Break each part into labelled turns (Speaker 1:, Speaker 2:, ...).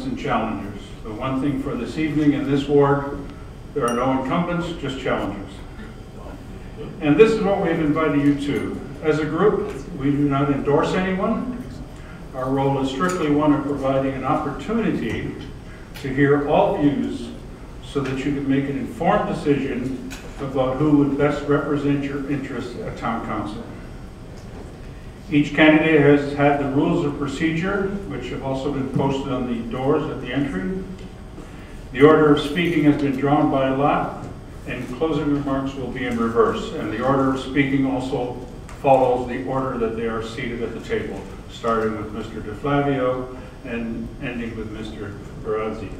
Speaker 1: incumbents and challengers. The one thing for this evening in this ward, there are no incumbents, just challengers. And this is what we've invited you to. As a group, we do not endorse anyone. Our role is strictly one of providing an opportunity to hear all views so that you can make an informed decision about who would best represent your interests at Town Council. Each candidate has had the rules of procedure, which have also been posted on the doors at the entry. The order of speaking has been drawn by lot, and closing remarks will be in reverse. And the order of speaking also follows the order that they are seated at the table, starting with Mr. DeFlavio and ending with Mr. Barazzi.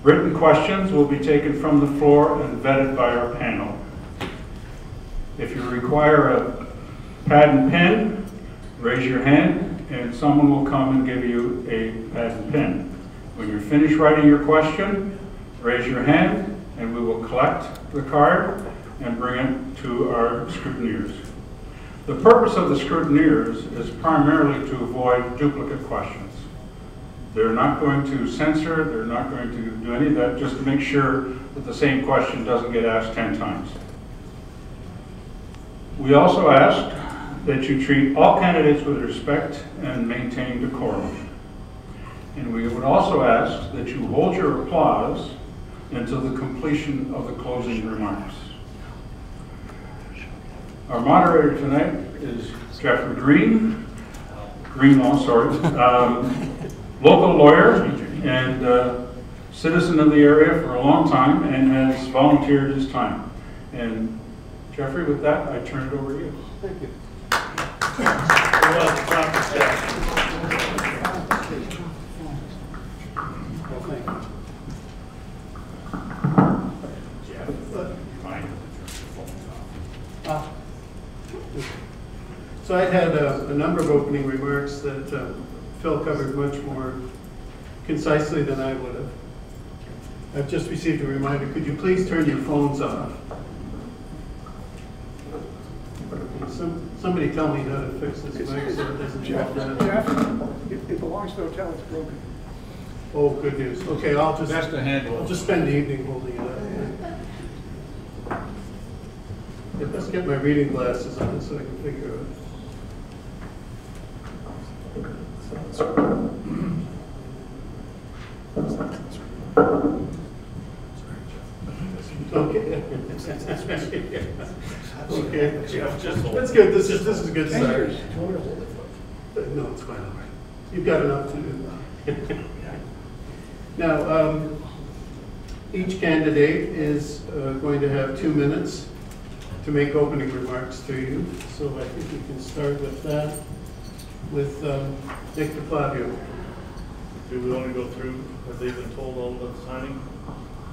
Speaker 1: Written questions will be taken from the floor and vetted by our panel. If you require a pad and pen, raise your hand and someone will come and give you a pad and pen. When you're finished writing your question, raise your hand and we will collect the card and bring it to our scrutineers. The purpose of the scrutineers is primarily to avoid duplicate questions. They're not going to censor, they're not going to do any of that, just to make sure that the same question doesn't get asked 10 times. We also ask that you treat all candidates with respect and maintain decorum. And we would also ask that you hold your applause until the completion of the closing remarks. Our moderator tonight is Jeffrey Greenlaw, local lawyer and citizen of the area for a long time and has volunteered his time. And Jeffrey, with that, I turn it over to you.
Speaker 2: Thank you. So I had a number of opening remarks that Phil covered much more concisely than I would have. I've just received a reminder. Could you please turn your phones off? Somebody tell me how to fix this mic so it doesn't
Speaker 3: Jeff, it belongs to the hotel. It's broken.
Speaker 2: Oh, good news. Okay, I'll just spend the evening holding it up. Let's get my reading glasses on so I can figure it out. Okay. Okay. That's good. This is a good start. No, it's fine. You've got enough to do. Now, each candidate is going to have 2 minutes to make opening remarks to you. So I think we can start with that, with Nick DeFlavio.
Speaker 4: Do we want to go through, have they been told all the signing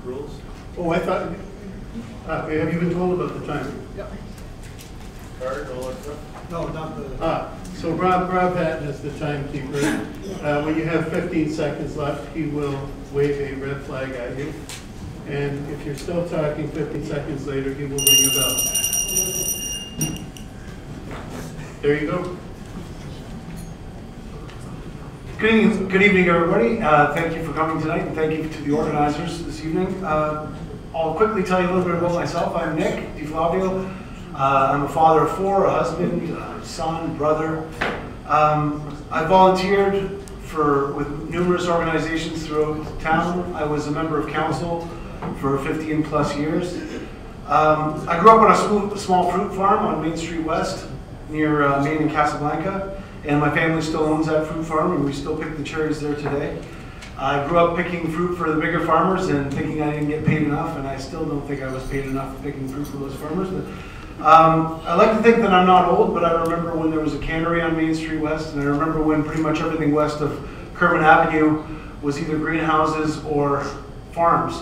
Speaker 4: rules?
Speaker 2: Oh, I thought, have you been told about the timing?
Speaker 3: Yep.
Speaker 4: Card, all that stuff?
Speaker 3: No, not the...
Speaker 2: So Rob Hatton is the timekeeper. When you have 15 seconds left, he will wave a red flag at you. And if you're still talking 15 seconds later, he will ring a bell. There you go.
Speaker 5: Good evening, everybody. Thank you for coming tonight, and thank you to the organizers this evening. I'll quickly tell you a little bit about myself. I'm Nick DeFlavio. I'm a father of 4, a husband, son, brother. I volunteered with numerous organizations throughout town. I was a member of council for 15 plus years. I grew up on a small fruit farm on Main Street West near Maine and Casablanca, and my family still owns that fruit farm, and we still pick the cherries there today. I grew up picking fruit for the bigger farmers and thinking I didn't get paid enough, and I still don't think I was paid enough for picking fruit for those farmers. But I like to think that I'm not old, but I remember when there was a cannery on Main Street West, and I remember when pretty much everything west of Curvieri Avenue was either greenhouses or farms.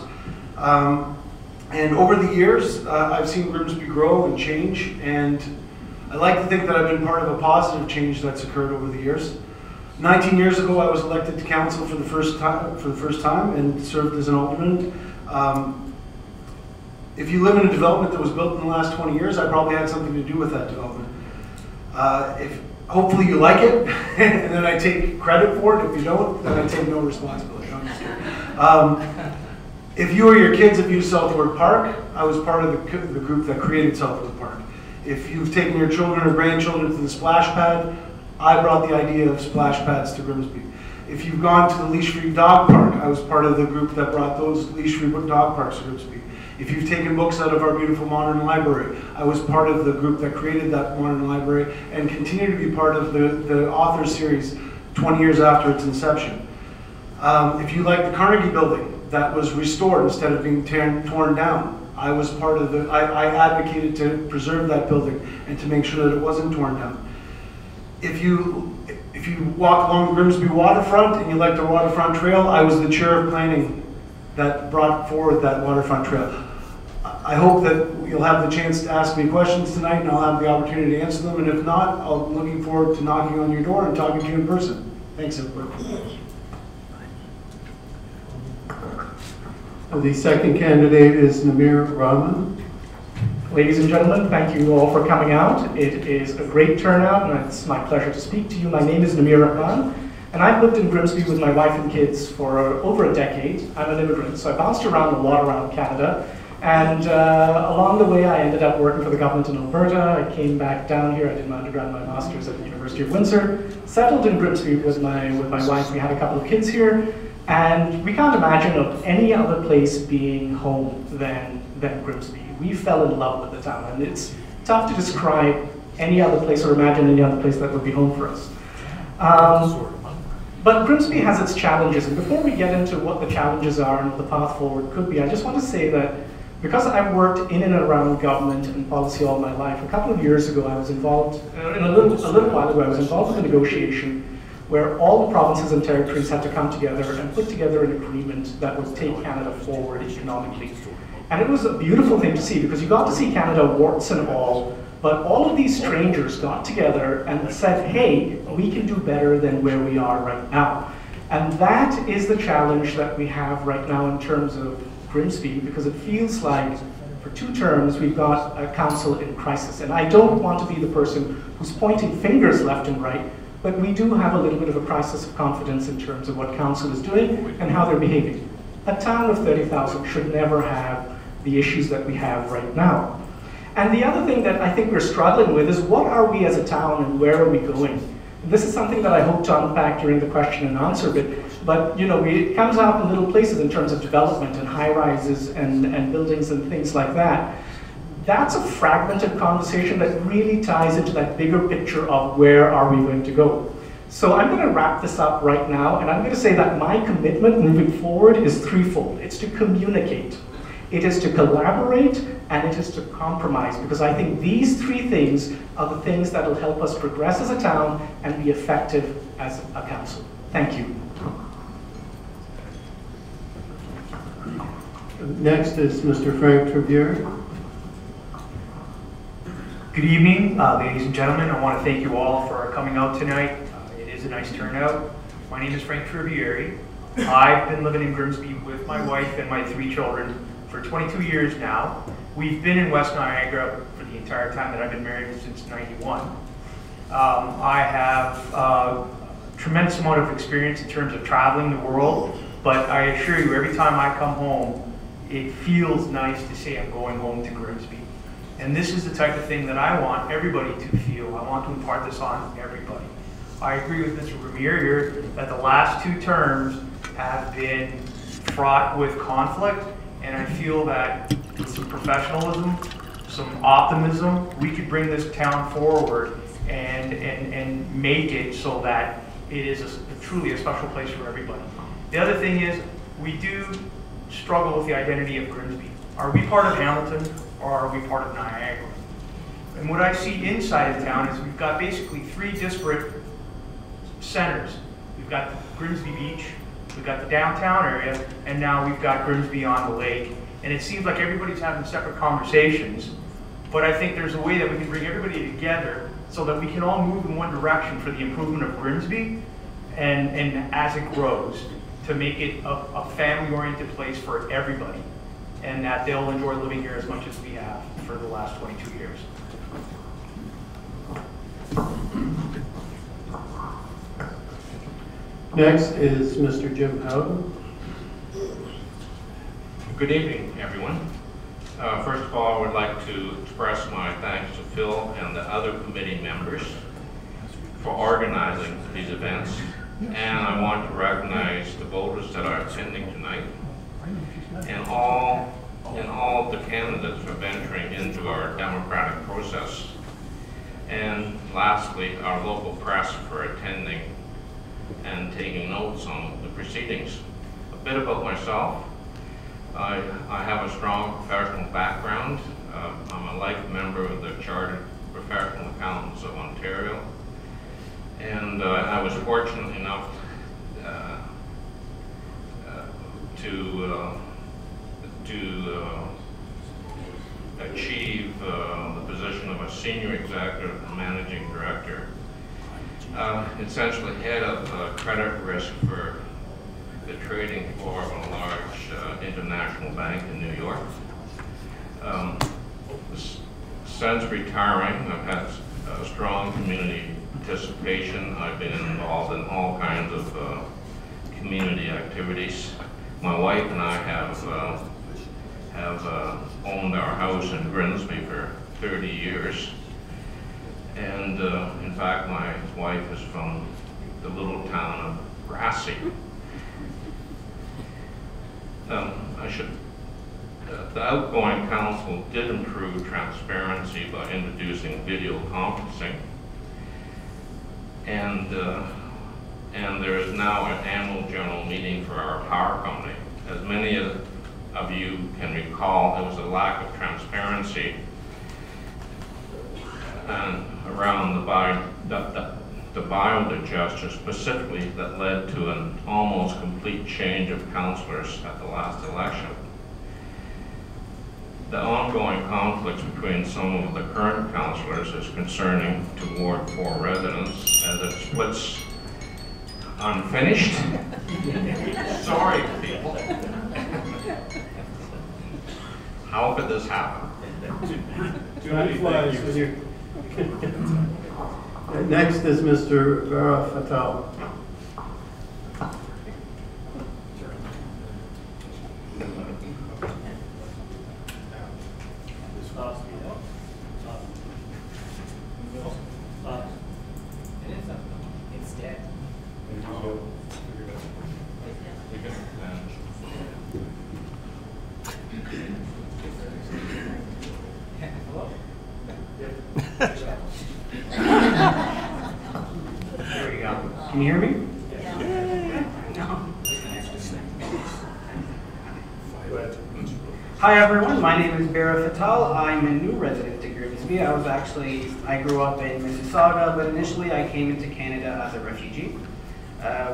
Speaker 5: And over the years, I've seen Grimsby grow and change, and I like to think that I've been part of a positive change that's occurred over the years. 19 years ago, I was elected to council for the first time and served as an alderman. If you live in a development that was built in the last 20 years, I probably had something to do with that development. If hopefully you like it, and then I take credit for it. If you don't, then I take no responsibility. I'm just kidding. If you or your kids have used Southwood Park, I was part of the group that created Southwood Park. If you've taken your children or grandchildren to the splash pad, I brought the idea of splash pads to Grimsby. If you've gone to the leash-free dog park, I was part of the group that brought those leash-free dog parks to Grimsby. If you've taken books out of our beautiful modern library, I was part of the group that created that modern library and continue to be part of the author series 20 years after its inception. If you like the Carnegie building that was restored instead of being torn down, I was part of I advocated to preserve that building and to make sure that it wasn't torn down. If you walk along the Grimsby waterfront and you like the Waterfront Trail, I was the chair of planning that brought forward that Waterfront Trail. I hope that you'll have the chance to ask me questions tonight and I'll have the opportunity to answer them, and if not, I'm looking forward to knocking on your door and talking to you in person. Thanks, everybody.
Speaker 2: The second candidate is Namir Rahman.
Speaker 6: Ladies and gentlemen, thank you all for coming out. It is a great turnout, and it's my pleasure to speak to you. My name is Namir Rahman, and I've lived in Grimsby with my wife and kids for over a decade. I'm an immigrant, so I bounced around a lot around Canada, and along the way I ended up working for the government in Alberta. I came back down here, I did my undergrad and my master's at the University of Windsor, settled in Grimsby with my wife. We had a couple of kids here, and we can't imagine of any other place being home than Grimsby. We fell in love with the town, and it's tough to describe any other place or imagine any other place that would be home for us. But Grimsby has its challenges, and before we get into what the challenges are and what the path forward could be, I just want to say that because I've worked in and around government and policy all my life, a couple of years ago I was involved, a little while ago I was involved with a negotiation where all the provinces and territories had to come together and put together an agreement that would take Canada forward economically. And it was a beautiful thing to see, because you got to see Canada warts and all, but all of these strangers got together and said, hey, we can do better than where we are right now. And that is the challenge that we have right now in terms of Grimsby, because it feels like for 2 terms we've got a council in crisis. And I don't want to be the person who's pointing fingers left and right, but we do have a little bit of a crisis of confidence in terms of what council is doing and how they're behaving. A town of 30,000 should never have the issues that we have right now. And the other thing that I think we're struggling with is, what are we as a town and where are we going? And this is something that I hope to unpack during the question and answer bit, but you know, it comes out in little places in terms of development and high-rises and buildings and things like that. That's a fragmented conversation that really ties into that bigger picture of where are we going to go. So I'm going to wrap this up right now, and I'm going to say that my commitment moving forward is threefold. It's to communicate, it is to collaborate, and it is to compromise, because I think these 3 things are the things that will help us progress as a town and be effective as a council. Thank you.
Speaker 2: Next is Mr. Frank Travier.
Speaker 7: Good evening, ladies and gentlemen. I want to thank you all for coming out tonight. It is a nice turnout. My name is Frank Curvieri. I've been living in Grimsby with my wife and my 3 children for 22 years now. We've been in West Niagara for the entire time that I've been married, since '91. I have a tremendous amount of experience in terms of traveling the world, but I assure you, every time I come home, it feels nice to say I'm going home to Grimsby. And this is the type of thing that I want everybody to feel. I want to impart this on everybody. I agree with Mr. Ramir here that the last 2 terms have been fraught with conflict, and I feel that with some professionalism, some optimism, we could bring this town forward and make it so that it is truly a special place for everybody. The other thing is, we do struggle with the identity of Grimsby. Are we part of Hamilton, or are we part of Niagara? And what I see inside of town is we've got basically 3 disparate centers. We've got Grimsby Beach, we've got the downtown area, and now we've got Grimsby on the lake. And it seems like everybody's having separate conversations, but I think there's a way that we can bring everybody together so that we can all move in one direction for the improvement of Grimsby, and as it grows, to make it a family-oriented place for everybody, and that they'll enjoy living here as much as we have for the last 22 years.
Speaker 2: Next is Mr. Jim Howden.
Speaker 8: Good evening, everyone. First of all, I would like to express my thanks to Phil and the other committee members for organizing these events. And I want to recognize the voters that are attending tonight and all of the candidates for venturing into our democratic process. And lastly, our local press for attending and taking notes on the proceedings. A bit about myself. I have a strong professional background. I'm a life member of the Chartered Professional Accountants of Ontario. And I was fortunate enough to achieve the position of a senior executive and managing director, essentially head of credit risk for the trading floor of a large international bank in New York. Since retiring, I've had a strong community participation. I've been involved in all kinds of community activities. My wife and I have owned our house in Grimsby for 30 years. And in fact, my wife is from the little town of Brassey. The outgoing council did improve transparency by introducing video conferencing. And there is now an annual general meeting for our power company. As many of you can recall, there was a lack of transparency around the biodigester specifically that led to an almost complete change of councillors at the last election. The ongoing conflicts between some of the current councillors is concerning to Ward 4 residents as it splits unfinished. Sorry, people. How could this happen?
Speaker 2: Time flies when you're... Next is Mr. Vera Fatal.
Speaker 9: It's dead.
Speaker 6: There you go. Can you hear me? Hi everyone, my name is Vera Fatal. I'm a new resident to Grimsby. I grew up in Mississauga, but initially I came into Canada as a refugee.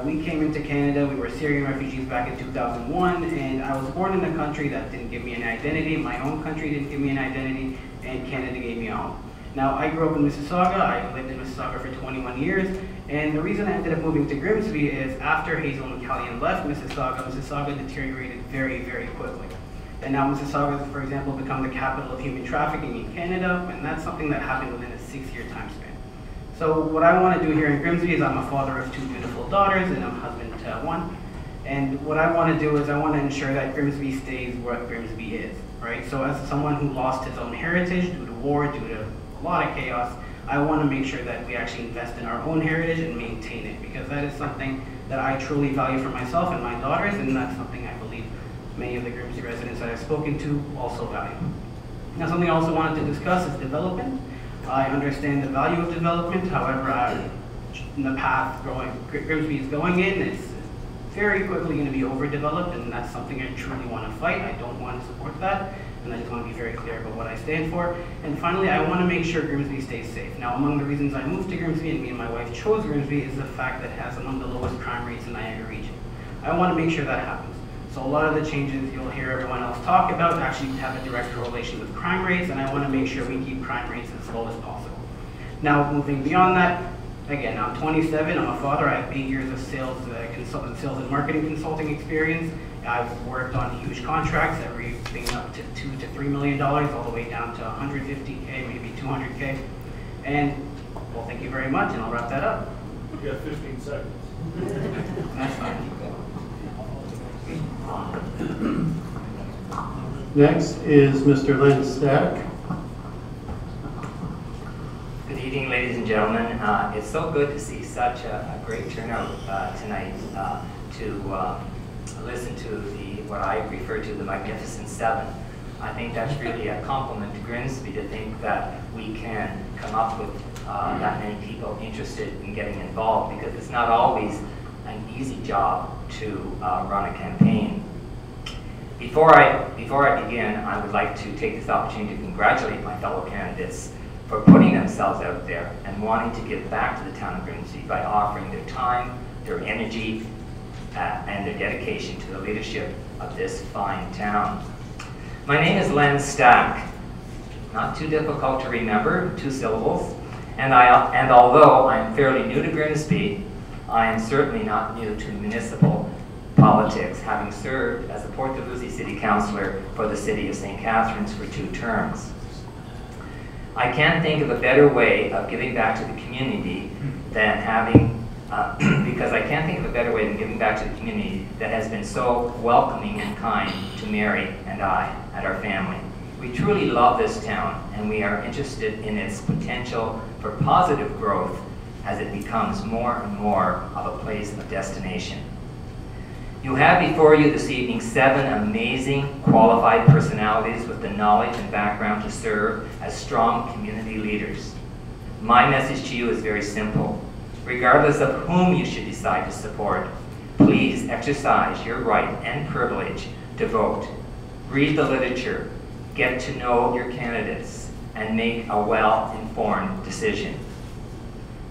Speaker 6: We came into Canada, we were Syrian refugees back in 2001, and I was born in a country that didn't give me an identity. My own country didn't give me an identity, and Canada gave me a home. Now, I grew up in Mississauga. I lived in Mississauga for 21 years, and the reason I ended up moving to Grimsby is after Hazel McCallion left Mississauga deteriorated very, very quickly. And now Mississauga has, for example, become the capital of human trafficking in Canada, and that's something that happened within a 6-year time span. So what I want to do here in Grimsby is I'm a father of 2 beautiful daughters, and I'm a husband to 1. And what I want to do is I want to ensure that Grimsby stays what Grimsby is, right? So as someone who lost his own heritage due to war, due to a lot of chaos, I want to make sure that we actually invest in our own heritage and maintain it, because that is something that I truly value for myself and my daughters, and that's something I believe many of the Grimsby residents that I've spoken to also value. Now, something I also wanted to discuss is development. I understand the value of development, however, in the path Grimsby is going in, it's very quickly going to be overdeveloped, and that's something I truly want to fight. I don't want to support that, and I just want to be very clear about what I stand for. And finally, I want to make sure Grimsby stays safe. Now, among the reasons I moved to Grimsby, and me and my wife chose Grimsby, is the fact that it has among the lowest crime rates in the Niagara region. I want to make sure that happens. So a lot of the changes you'll hear everyone else talk about actually have a direct correlation with crime rates, and I want to make sure we keep crime rates as low as possible. Now, moving beyond that, again, I'm 27, I'm a father, I have 8 years of sales and marketing consulting experience. I've worked on huge contracts, everything up to $2 to $3 million, all the way down to 150K, maybe 200K. And, well, thank you very much, and I'll wrap that up.
Speaker 4: You got 15 seconds.
Speaker 2: Next is Mr. Len Stack.
Speaker 9: Good evening, ladies and gentlemen. It's so good to see such a great turnout tonight to listen to what I refer to the Magnificent Seven. I think that's really a compliment to Grimsby to think that we can come up with that many people interested in getting involved, because it's not always an easy job to run a campaign. Before I begin, I would like to take this opportunity to congratulate my fellow candidates for putting themselves out there and wanting to give back to the town of Grimsby by offering their time, their energy, and their dedication to the leadership of this fine town. My name is Len Stack. Not too difficult to remember, 2 syllables. And although I'm fairly new to Grimsby, I am certainly not new to municipal politics, having served as a Port Dalhousie City Councillor for the City of St. Catharines for 2 terms. I can't think of a better way of giving back to the community than because I can't think of a better way than giving back to the community that has been so welcoming and kind to Mary and I and our family. We truly love this town, and we are interested in its potential for positive growth as it becomes more and more of a place of destination. You have before you this evening 7 amazing, qualified personalities with the knowledge and background to serve as strong community leaders. My message to you is very simple. Regardless of whom you should decide to support, please exercise your right and privilege to vote. Read the literature, get to know your candidates, and make a well-informed decision.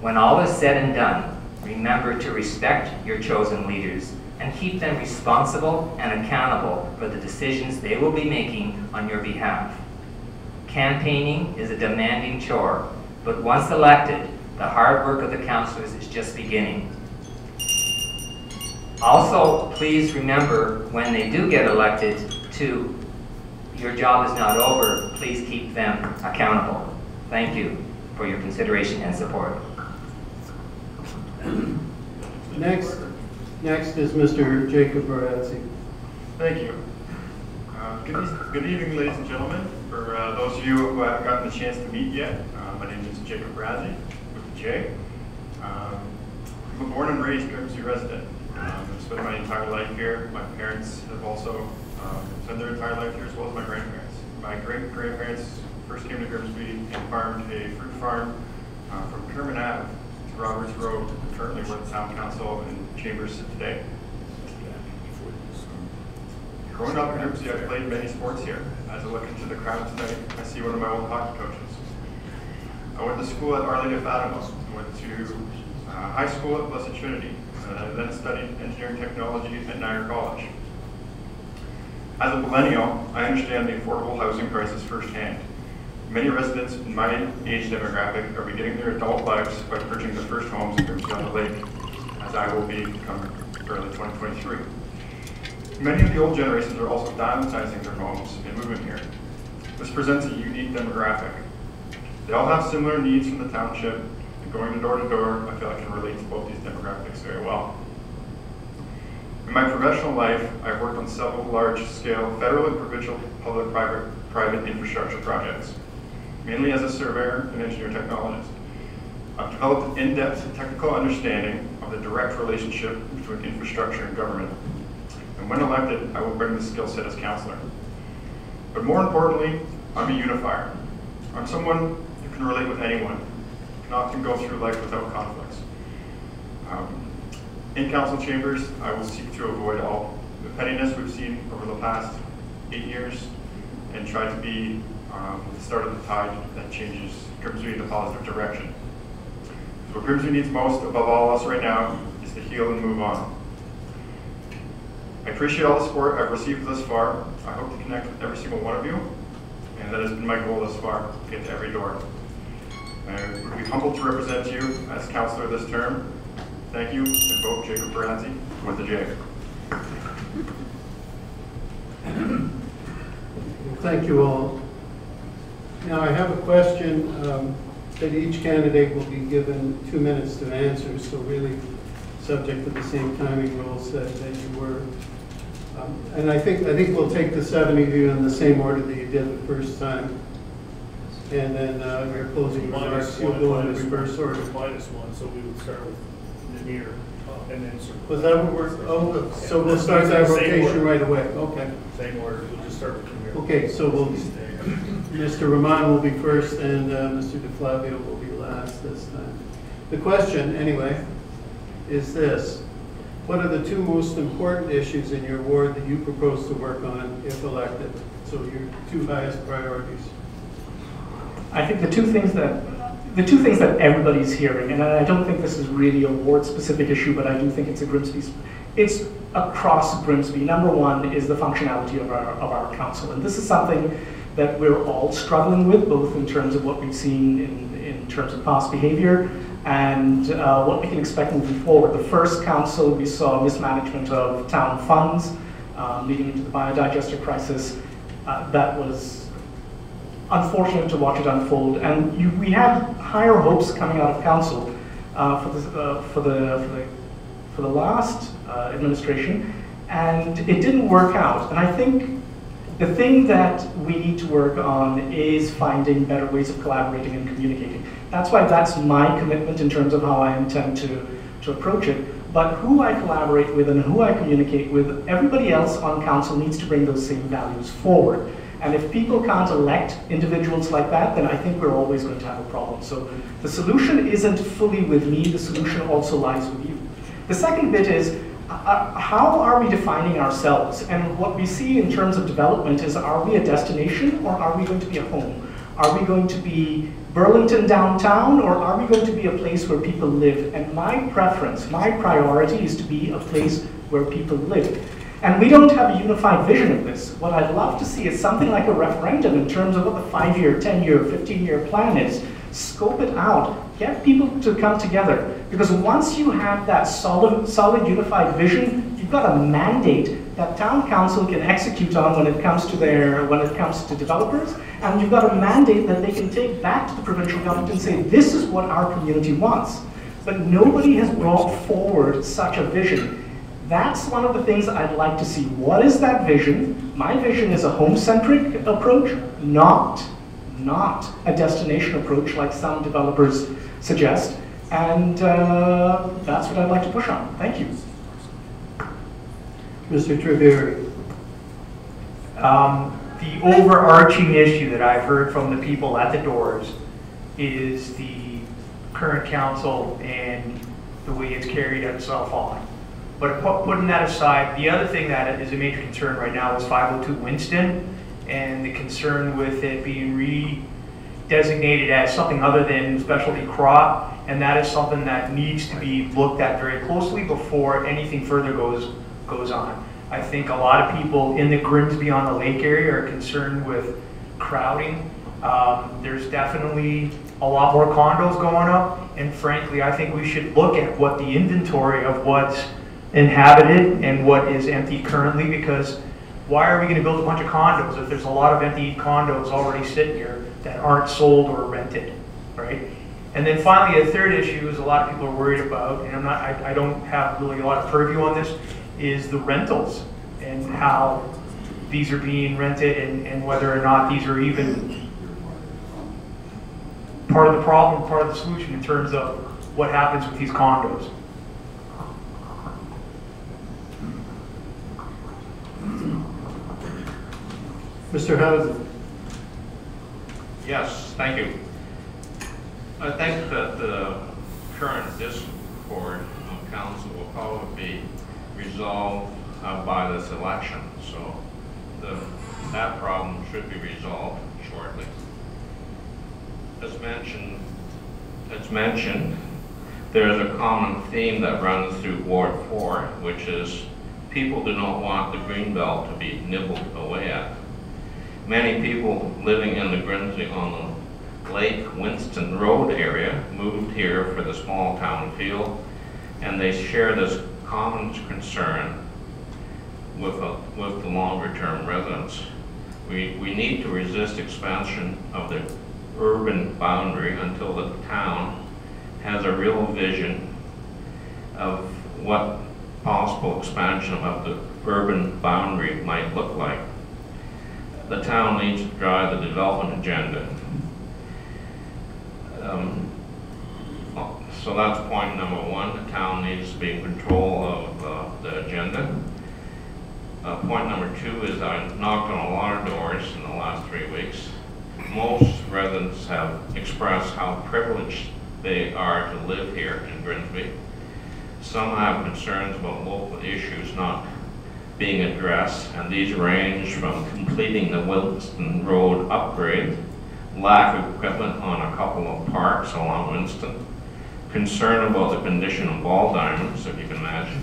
Speaker 9: When all is said and done, remember to respect your chosen leaders and keep them responsible and accountable for the decisions they will be making on your behalf. Campaigning is a demanding chore, but once elected, the hard work of the councillors is just beginning. Also, please remember when they do get elected your job is not over. Please keep them accountable. Thank you for your consideration and support.
Speaker 2: Next is Mr. Jacob Barazzi.
Speaker 10: Thank you. Good evening, ladies and gentlemen. For those of you who haven't gotten the chance to meet yet, my name is Jacob Barazzi, with a J. I'm a born and raised Grimsby resident. I've spent my entire life here. My parents have also spent their entire life here, as well as my grandparents. My great-grandparents first came to Grimsby and farmed a fruit farm from Kerman Ave to Roberts Road, currently where the town council and chambers sit today. Growing up in Grimsby, I played many sports here. As I look into the crowd tonight, I see one of my old hockey coaches. I went to school at Our Lady of Fatima. I went to high school at Blessed Trinity, and I then studied engineering technology at Niagara College. As a millennial, I understand the affordable housing crisis firsthand. Many residents in my age demographic are beginning their adult lives by purchasing their first homes in Grimsby on the Lake, as I will be come early 2023. Many of the old generations are also downsizing their homes and moving here. This presents a unique demographic. They all have similar needs from the township, and going door to door, I feel I can relate to both these demographics very well. In my professional life, I've worked on several large-scale federal and provincial public-private infrastructure projects, mainly as a surveyor and engineer technologist. I've developed an in-depth technical understanding of the direct relationship between infrastructure and government. And when elected, I will bring this skill set as councillor. But more importantly, I'm a unifier. I'm someone who can relate with anyone, can often go through life without conflicts. In council chambers, I will seek to avoid all the pettiness we've seen over the past 8 years and try to be the start of the tide that changes Grimsby in a positive direction. So what Grimsby needs most, above all else right now, is to heal and move on. I appreciate all the support I've received thus far. I hope to connect with every single one of you, and that has been my goal thus far, to get to every door. I would be humbled to represent you as councillor this term. Thank you, and vote Jacob Barazzi with a J.
Speaker 2: Thank you all. Now I have a question that each candidate will be given 2 minutes to answer, so really subject to the same timing rules that you were. And I think we'll take the 7 of you in the same order that you did the first time. And then your closing remarks, you'll go in the reverse order.
Speaker 4: -1, so we would start with Namir, and then circle.
Speaker 2: Was that what we're, oh, so we'll start that rotation right away, okay.
Speaker 4: Same order, we'll just start with Namir.
Speaker 2: Okay, so Mr. Rahman will be first and Mr. DeFlavio will be last this time. The question, anyway, is this. What are the 2 most important issues in your ward that you propose to work on if elected? So your 2 highest priorities.
Speaker 6: I think the two things that everybody's hearing, and I don't think this is really a ward-specific issue, but I do think it's it's across Grimsby. Number 1 is the functionality of our council, and this is something that we're all struggling with, both in terms of what we've seen in terms of past behavior and what we can expect moving forward. The first council, we saw mismanagement of town funds leading into the biodigester crisis. That was unfortunate to watch it unfold, and we had higher hopes coming out of council for the last administration, and it didn't work out. And I think the thing that we need to work on is finding better ways of collaborating and communicating. That's why that's my commitment in terms of how I intend to approach it. But who I collaborate with and who I communicate with, everybody else on council needs to bring those same values forward. And if people can't elect individuals like that, then I think we're always going to have a problem. So the solution isn't fully with me, the solution also lies with you. The second bit is, how are we defining ourselves? And what we see in terms of development is, are we a destination or are we going to be a home? Are we going to be Burlington downtown, or are we going to be a place where people live? And my preference, my priority is to be a place where people live. And we don't have a unified vision of this. What I'd love to see is something like a referendum in terms of what the 5-year, 10-year, 15-year plan is. Scope it out, get people to come together. Because once you have that solid unified vision, you've got a mandate that town council can execute on when it comes to developers, and you've got a mandate that they can take back to the provincial government and say, this is what our community wants. But nobody has brought forward such a vision. That's one of the things I'd like to see. What is that vision? My vision is a home-centric approach, not a destination approach like some developers suggest. And that's what I'd like to push on. Thank you.
Speaker 2: Mr. Travier.
Speaker 7: The overarching issue that I've heard from the people at the doors is the current council and the way it's carried itself on. But putting that aside, the other thing that is a major concern right now is 502 Winston and the concern with it being redesignated as something other than specialty crop, and that is something that needs to be looked at very closely before anything further goes on. I think a lot of people in the Grimsby on the lake area are concerned with crowding. There's definitely a lot more condos going up, and frankly, I think we should look at what the inventory of what's inhabited and what is empty currently, because why are we going to build a bunch of condos if there's a lot of empty condos already sitting here that aren't sold or rented, right? And then finally, a third issue is a lot of people are worried about, and I don't have really a lot of purview on this, is the rentals and how these are being rented and whether or not these are even part of the problem, part of the solution in terms of what happens with these condos.
Speaker 2: Mr. Housen.
Speaker 8: Yes, thank you. I think that the current discord of council will probably be resolved by this election, so that problem should be resolved shortly. As mentioned, there's a common theme that runs through Ward 4, which is people do not want the greenbelt to be nibbled away at. Many people living in the Grimsby on the Lake Winston Road area moved here for the small town feel, and they share this common concern with the longer term residents. We need to resist expansion of the urban boundary until the town has a real vision of what possible expansion of the urban boundary might look like. The town needs to drive the development agenda. So that's point number one. The town needs to be in control of the agenda. Point number two is I knocked on a lot of doors in the last 3 weeks. Most residents have expressed how privileged they are to live here in Grimsby. Some have concerns about local issues not being addressed, and these range from completing the Winston Road upgrade, lack of equipment on a couple of parks along Winston, concern about the condition of ball diamonds, if you can imagine,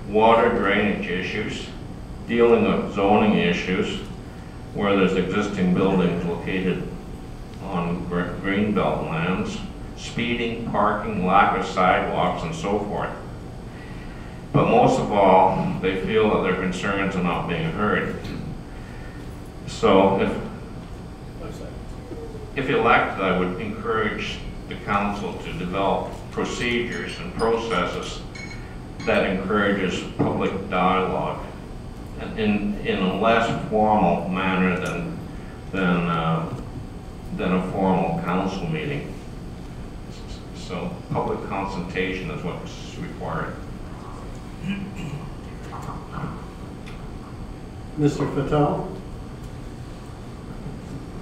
Speaker 8: water drainage issues, dealing with zoning issues where there's existing buildings located on greenbelt lands, speeding, parking, lack of sidewalks, and so forth. But most of all, they feel that their concerns are not being heard. So if elected, I would encourage the council to develop procedures and processes that encourages public dialogue in a less formal manner than a formal council meeting. So public consultation is what's required.
Speaker 2: Mr. Fattal?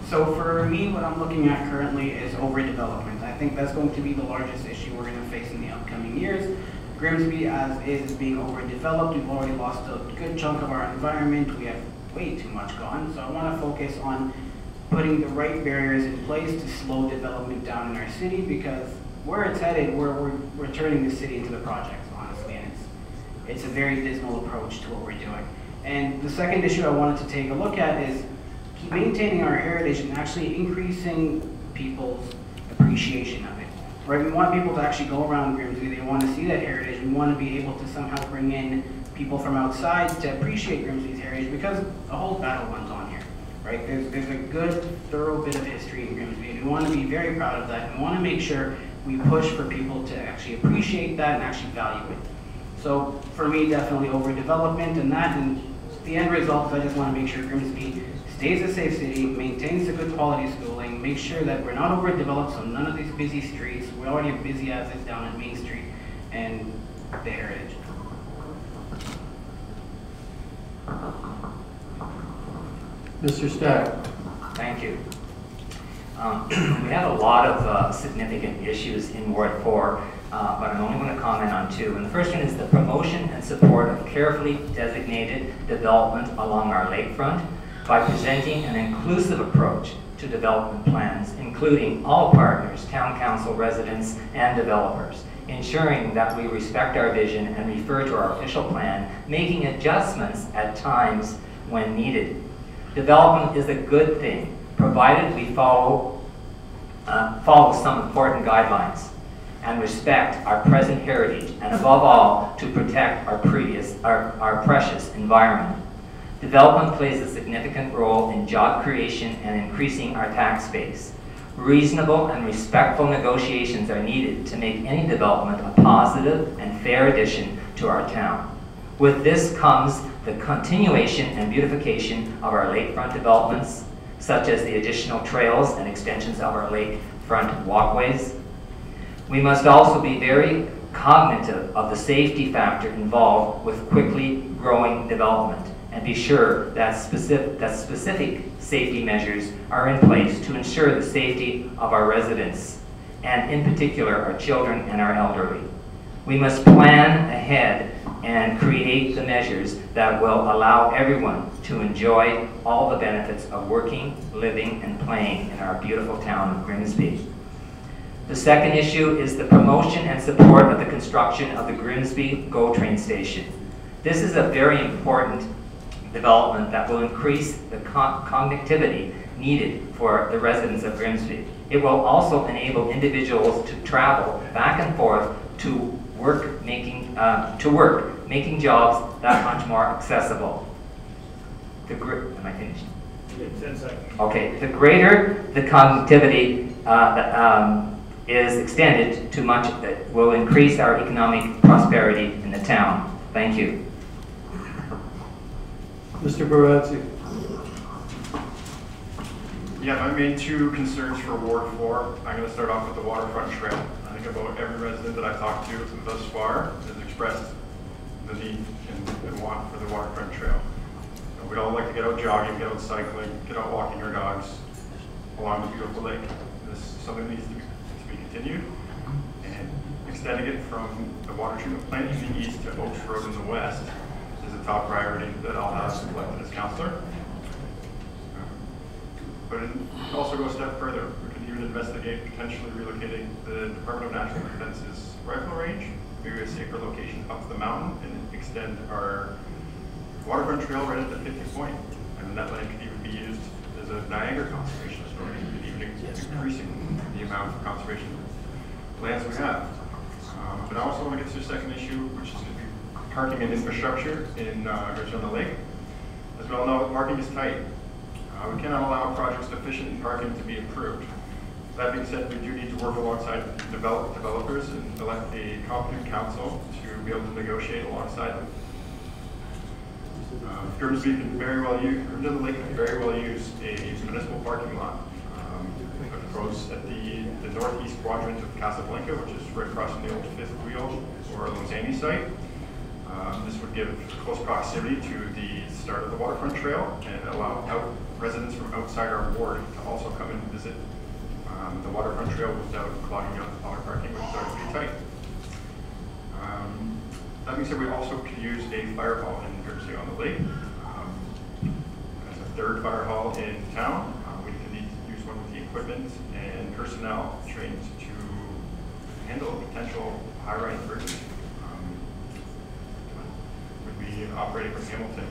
Speaker 11: So for me, what I'm looking at currently is overdevelopment. I think that's going to be the largest issue we're going to face in the upcoming years. Grimsby, as is being overdeveloped. We've already lost a good chunk of our environment. We have way too much gone. So I want to focus on putting the right barriers in place to slow development down in our city, because where it's headed, we're turning the city into the projects, honestly, and it's a very dismal approach to what we're doing. And the second issue I wanted to take a look at is maintaining our heritage and actually increasing people's appreciation of it. Right? We want people to actually go around Grimsby. They want to see that heritage. We want to be able to somehow bring in people from outside to appreciate Grimsby's heritage, because a whole battle runs on here. Right? There's a good, thorough bit of history in Grimsby. We want to be very proud of that. We want to make sure we push for people to actually appreciate that and actually value it. So for me, definitely overdevelopment and that. And the end result is I just want to make sure Grimsby stays a safe city, maintains a good quality schooling, make sure that we're not overdeveloped, so none of these busy streets. We're already busy as is down at Main Street, and the heritage.
Speaker 2: Mr. Stack?
Speaker 9: Thank you. We have a lot of significant issues in Ward 4, but I'm only going to comment on two. And the first one is the promotion and support of carefully designated development along our lakefront by presenting an inclusive approach to development plans, including all partners, town council, residents, and developers, ensuring that we respect our vision and refer to our official plan, making adjustments at times when needed. Development is a good thing, provided we follow some important guidelines and respect our present heritage, and above all, to protect our precious environment. Development plays a significant role in job creation and increasing our tax base. Reasonable and respectful negotiations are needed to make any development a positive and fair addition to our town. With this comes the continuation and beautification of our lakefront developments, such as the additional trails and extensions of our lakefront walkways. We must also be very cognitive of the safety factor involved with quickly growing development, and be sure that specific safety measures are in place to ensure the safety of our residents, and in particular our children and our elderly. We must plan ahead and create the measures that will allow everyone to enjoy all the benefits of working, living, and playing in our beautiful town of Grimsby. The second issue is the promotion and support of the construction of the Grimsby GO train station. This is a very important development that will increase the connectivity needed for the residents of Grimsby. It will also enable individuals to travel back and forth to work, making jobs that much more accessible. Am I finished? 10 seconds. Okay. The greater the connectivity, is extended to much that will increase our economic prosperity in the town. Thank you.
Speaker 2: Mr. Barazzi.
Speaker 10: Yeah, my main two concerns for Ward 4, I'm going to start off with the Waterfront Trail. I think about every resident that I've talked to thus far has expressed the need and want for the Waterfront Trail. We'd all like to get out jogging, get out cycling, get out walking our dogs along the beautiful lake. This is something that needs to be continued, and extending it from the water treatment plant in the east to Oaks Road in the west is a top priority that I'll have elected as councillor. But it also go a step further. We could even investigate potentially relocating the Department of National Defense's rifle range, maybe a safer location up the mountain, and extend our Waterfront Trail right at the 50 point. And that land could even be used as a Niagara conservation story, and even increasing the amount of conservation lands we have. But I also want to get to the second issue, which is going to be parking and infrastructure in Grimsby on the Lake. As we all know, parking is tight. We cannot allow projects deficient in parking to be approved. That being said, we do need to work alongside developers and elect a competent council to be able to negotiate alongside them. Grimsby can very well use, Grimsby on the Lake can very well use a municipal parking lot. It goes at the northeast quadrant of Casablanca, which is right across from the old Fifth Wheel or Lozani site. This would give close proximity to the start of the Waterfront Trail and allow residents from outside our ward to also come and visit the Waterfront Trail without clogging up our parking, which is already pretty tight. That being said, we also could use a fire hall in Grimsby on the Lake. As a third fire hall in town, we could use one with the equipment and personnel trained to handle potential high-rise bridges. Be operating from Hamilton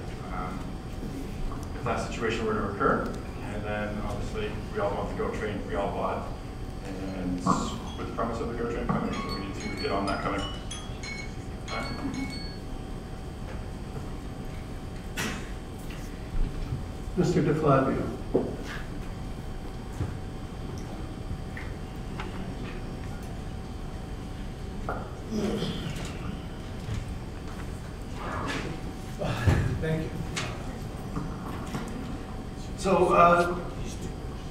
Speaker 10: if that situation were to occur. And then obviously we all want the GO train, we all bought, and with the promise of the GO train coming, so we need to get on that coming.
Speaker 2: Mr. DeFlavio.
Speaker 5: Thank you. So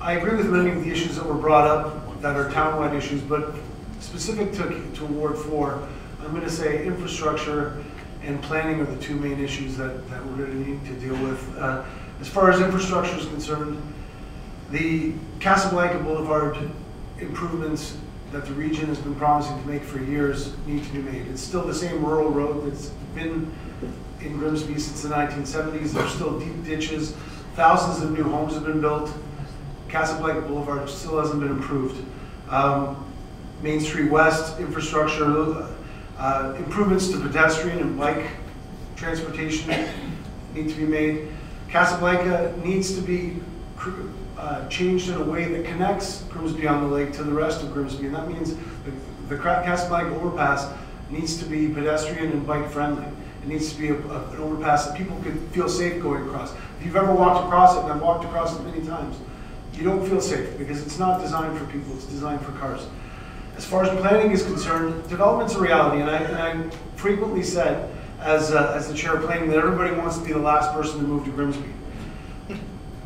Speaker 5: I agree with many of the issues that were brought up that are townwide issues, but specific to Ward 4, I'm going to say infrastructure and planning are the two main issues that we're going to need to deal with. As far as infrastructure is concerned, the Casablanca Boulevard improvements that the region has been promising to make for years need to be made. It's still the same rural road that's been in Grimsby since the 1970s. There's still deep ditches. Thousands of new homes have been built. Casablanca Boulevard still hasn't been improved. Main Street West infrastructure, improvements to pedestrian and bike transportation need to be made. Casablanca needs to be changed in a way that connects Grimsby on the Lake to the rest of Grimsby, and that means the Casablanca overpass needs to be pedestrian and bike friendly. It needs to be an overpass that people can feel safe going across. If you've ever walked across it, and I've walked across it many times, you don't feel safe because it's not designed for people, it's designed for cars. As far as planning is concerned, development's a reality, and I frequently said, as the chair of planning, that everybody wants to be the last person to move to Grimsby.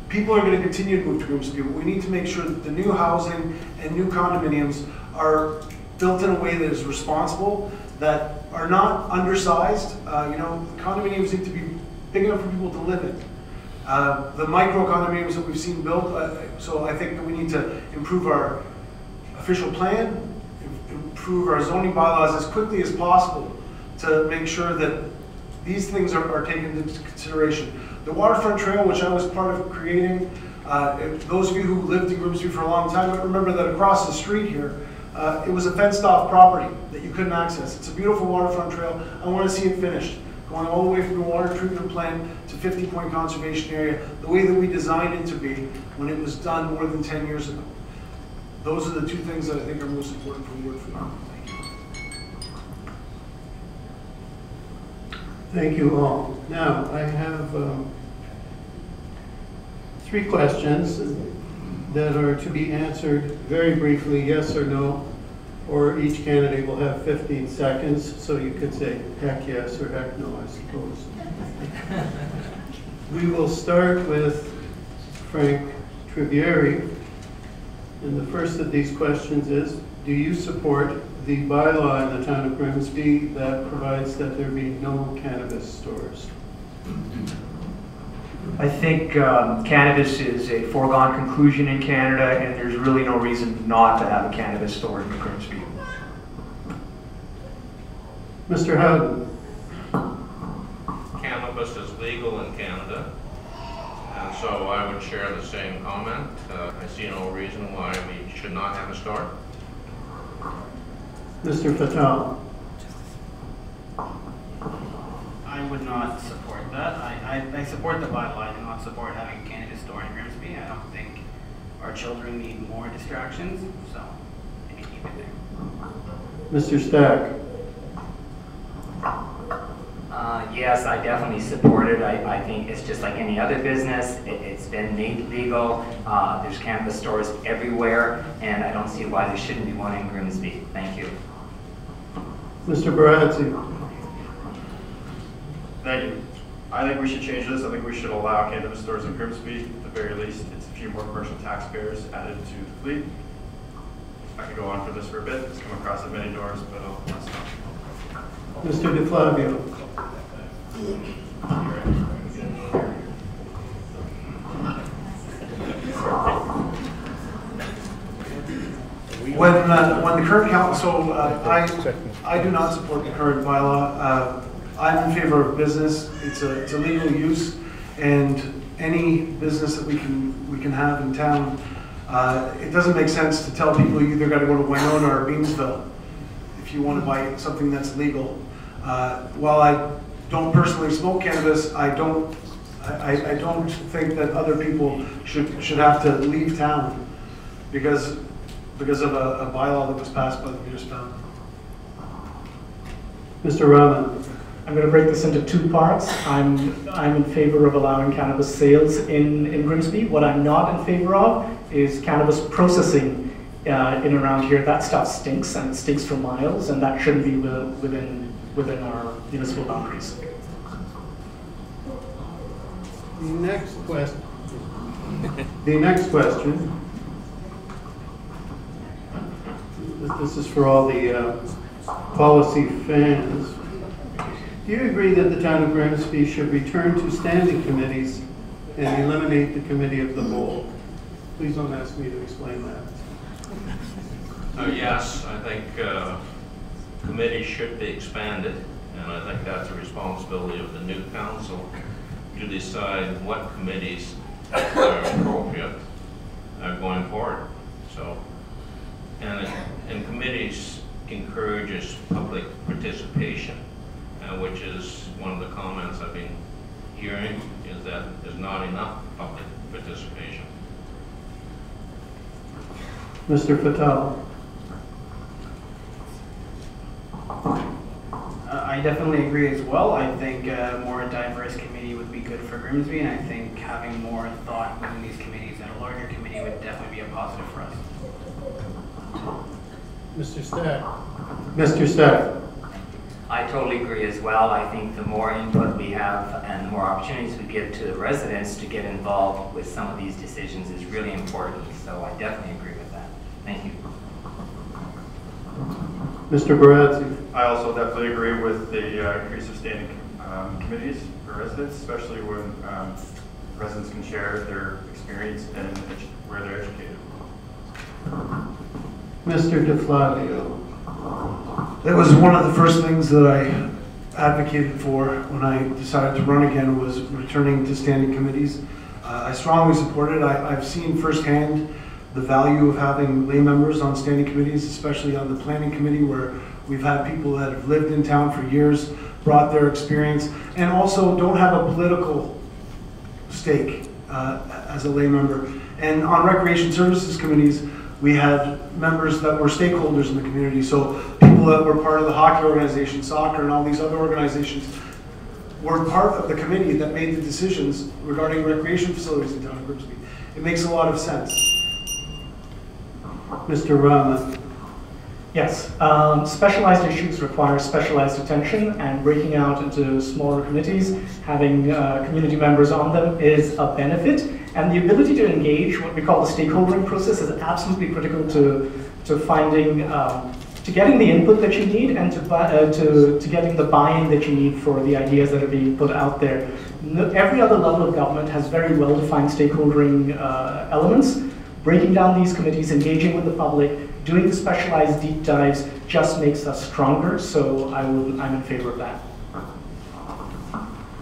Speaker 5: People are going to continue to move to Grimsby, but we need to make sure that the new housing and new condominiums are built in a way that is responsible, that are not undersized. Condominiums need to be big enough for people to live in. The micro condominiums that we've seen built, so I think that we need to improve our official plan, improve our zoning bylaws as quickly as possible to make sure that these things are taken into consideration. The Waterfront Trail, which I was part of creating, those of you who lived in Grimsby for a long time remember that across the street here, it was a fenced off property that you couldn't access. It's a beautiful waterfront trail. I want to see it finished, going all the way from the water treatment plant to 50 Point Conservation Area, the way that we designed it to be when it was done more than 10 years ago. Those are the two things that I think are most important for Ward 4. Thank you.
Speaker 2: Thank you all. Now, I have 3 questions that are to be answered very briefly, yes or no. or each candidate will have 15 seconds, so you could say heck yes or heck no, I suppose. We will start with Frank Travieri, and the first of these questions is, do you support the bylaw in the town of Grimsby that provides that there be no cannabis stores?
Speaker 7: I think cannabis is a foregone conclusion in Canada, and there's really no reason not to have a cannabis store in Grimsby.
Speaker 2: Mr. Howden.
Speaker 8: Cannabis is legal in Canada, and so I would share the same comment. I see no reason why we should not have a store.
Speaker 2: Mr. Fatal.
Speaker 11: I would not support that. I support the bylaw. I do not support having a cannabis store in Grimsby. I don't think our children need more distractions, so maybe keep it there.
Speaker 2: Mr. Stack.
Speaker 9: Yes, I definitely support it. I think it's just like any other business. It's been made legal. There's cannabis stores everywhere, and I don't see why there shouldn't be one in Grimsby. Thank you.
Speaker 2: Mr. Barazzi.
Speaker 10: Thank you. I think we should change this. I think we should allow cannabis stores in Grimsby. At the very least, it's a few more commercial taxpayers added to the fleet. I could go on for this for a bit. It's come across at many doors, but I'll stop.
Speaker 2: Mr. DeFlavio.
Speaker 5: When the current council, I do not support the current bylaw. I'm in favor of business. It's a legal use, and any business that we can have in town, it doesn't make sense to tell people you either got to go to Winona or Beamsville if you want to buy something that's legal. While I don't personally smoke cannabis, I don't think that other people should have to leave town because of a bylaw that was passed by the municipality.
Speaker 2: Mr. Rahman.
Speaker 6: I'm going to break this into two parts. I'm in favor of allowing cannabis sales in Grimsby. What I'm not in favor of is cannabis processing in and around here. That stuff stinks, and it stinks for miles, and that shouldn't be within our municipal boundaries.
Speaker 2: Next question. The next question. This is for all the policy fans. Do you agree that the town of Grimsby should return to standing committees and eliminate the committee of the whole? Please don't ask me to explain that.
Speaker 8: Yes, I think committees should be expanded, and I think that's a responsibility of the new council to decide what committees are appropriate going forward. So, and committees encourages public participation, which is one of the comments I've been hearing, is that there's not enough public participation.
Speaker 2: Mr. Fatal.
Speaker 11: I definitely agree as well. I think a more diverse committee would be good for Grimsby, and I think having more thought within these committees and a larger committee would definitely be a positive for us.
Speaker 2: Mr. Stack. Mr. Stack.
Speaker 9: I totally agree as well. I think the more input we have and the more opportunities we give to the residents to get involved with some of these decisions is really important. So I definitely agree with that. Thank you.
Speaker 2: Mr. Barazzi.
Speaker 10: I also definitely agree with the increase of standing committees for residents, especially when residents can share their experience and where they're educated.
Speaker 2: Mr. DeFlavio.
Speaker 5: That was one of the first things that I advocated for when I decided to run again, was returning to standing committees. I strongly support it. I've seen firsthand the value of having lay members on standing committees, especially on the planning committee, where we've had people that have lived in town for years, brought their experience, and also don't have a political stake as a lay member. And on recreation services committees, we had members that were stakeholders in the community. So people that were part of the hockey organization, soccer, and all these other organizations were part of the committee that made the decisions regarding recreation facilities in town of Grimsby. It makes a lot of sense.
Speaker 2: Mr. Rahman.
Speaker 6: Yes, specialized issues require specialized attention, and breaking out into smaller committees, having community members on them is a benefit, and the ability to engage what we call the stakeholdering process is absolutely critical to finding, to getting the input that you need and to getting the buy-in that you need for the ideas that are being put out there. Every other level of government has very well-defined stakeholdering elements. Breaking down these committees, engaging with the public, doing the specialized deep dives just makes us stronger, so I'm in favor of that.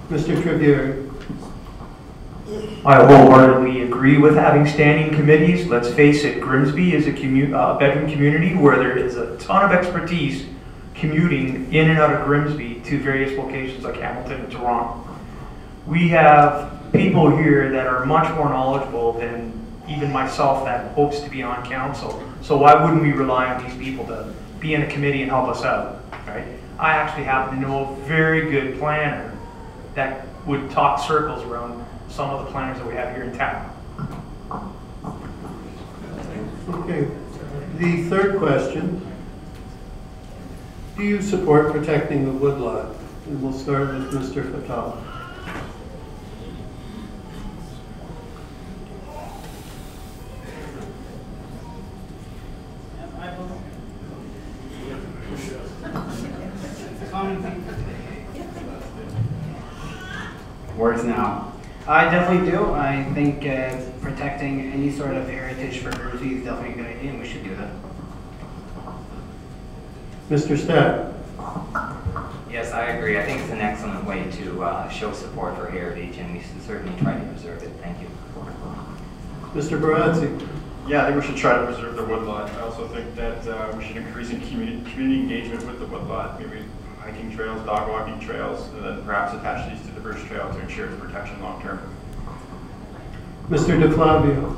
Speaker 2: Mr. Travier.
Speaker 7: I wholeheartedly agree with having standing committees. Let's face it, Grimsby is a bedroom community where there is a ton of expertise commuting in and out of Grimsby to various locations like Hamilton and Toronto. We have people here that are much more knowledgeable than even myself that hopes to be on council. So why wouldn't we rely on these people to be in a committee and help us out, right? I actually happen to know a very good planner that would talk circles around some of the planners that we have here in town.
Speaker 2: Okay, the third question. Do you support protecting the woodlot? And we'll start with Mr. Fatal.
Speaker 11: Words now. I definitely do. I think protecting any sort of heritage for Grimsby is definitely a good idea, and we should do that.
Speaker 2: Mr. Stack.
Speaker 9: Yes, I agree. I think it's an excellent way to show support for heritage, and we should certainly try to preserve it. Thank you.
Speaker 2: Mr. Barazzi.
Speaker 10: Yeah, I think we should try to preserve the woodlot. I also think that we should increase in community engagement with the woodlot. Maybe hiking trails, dog walking trails, and then perhaps attach these to the Bruce Trail to ensure its protection long term.
Speaker 2: Mr. DeFlavio.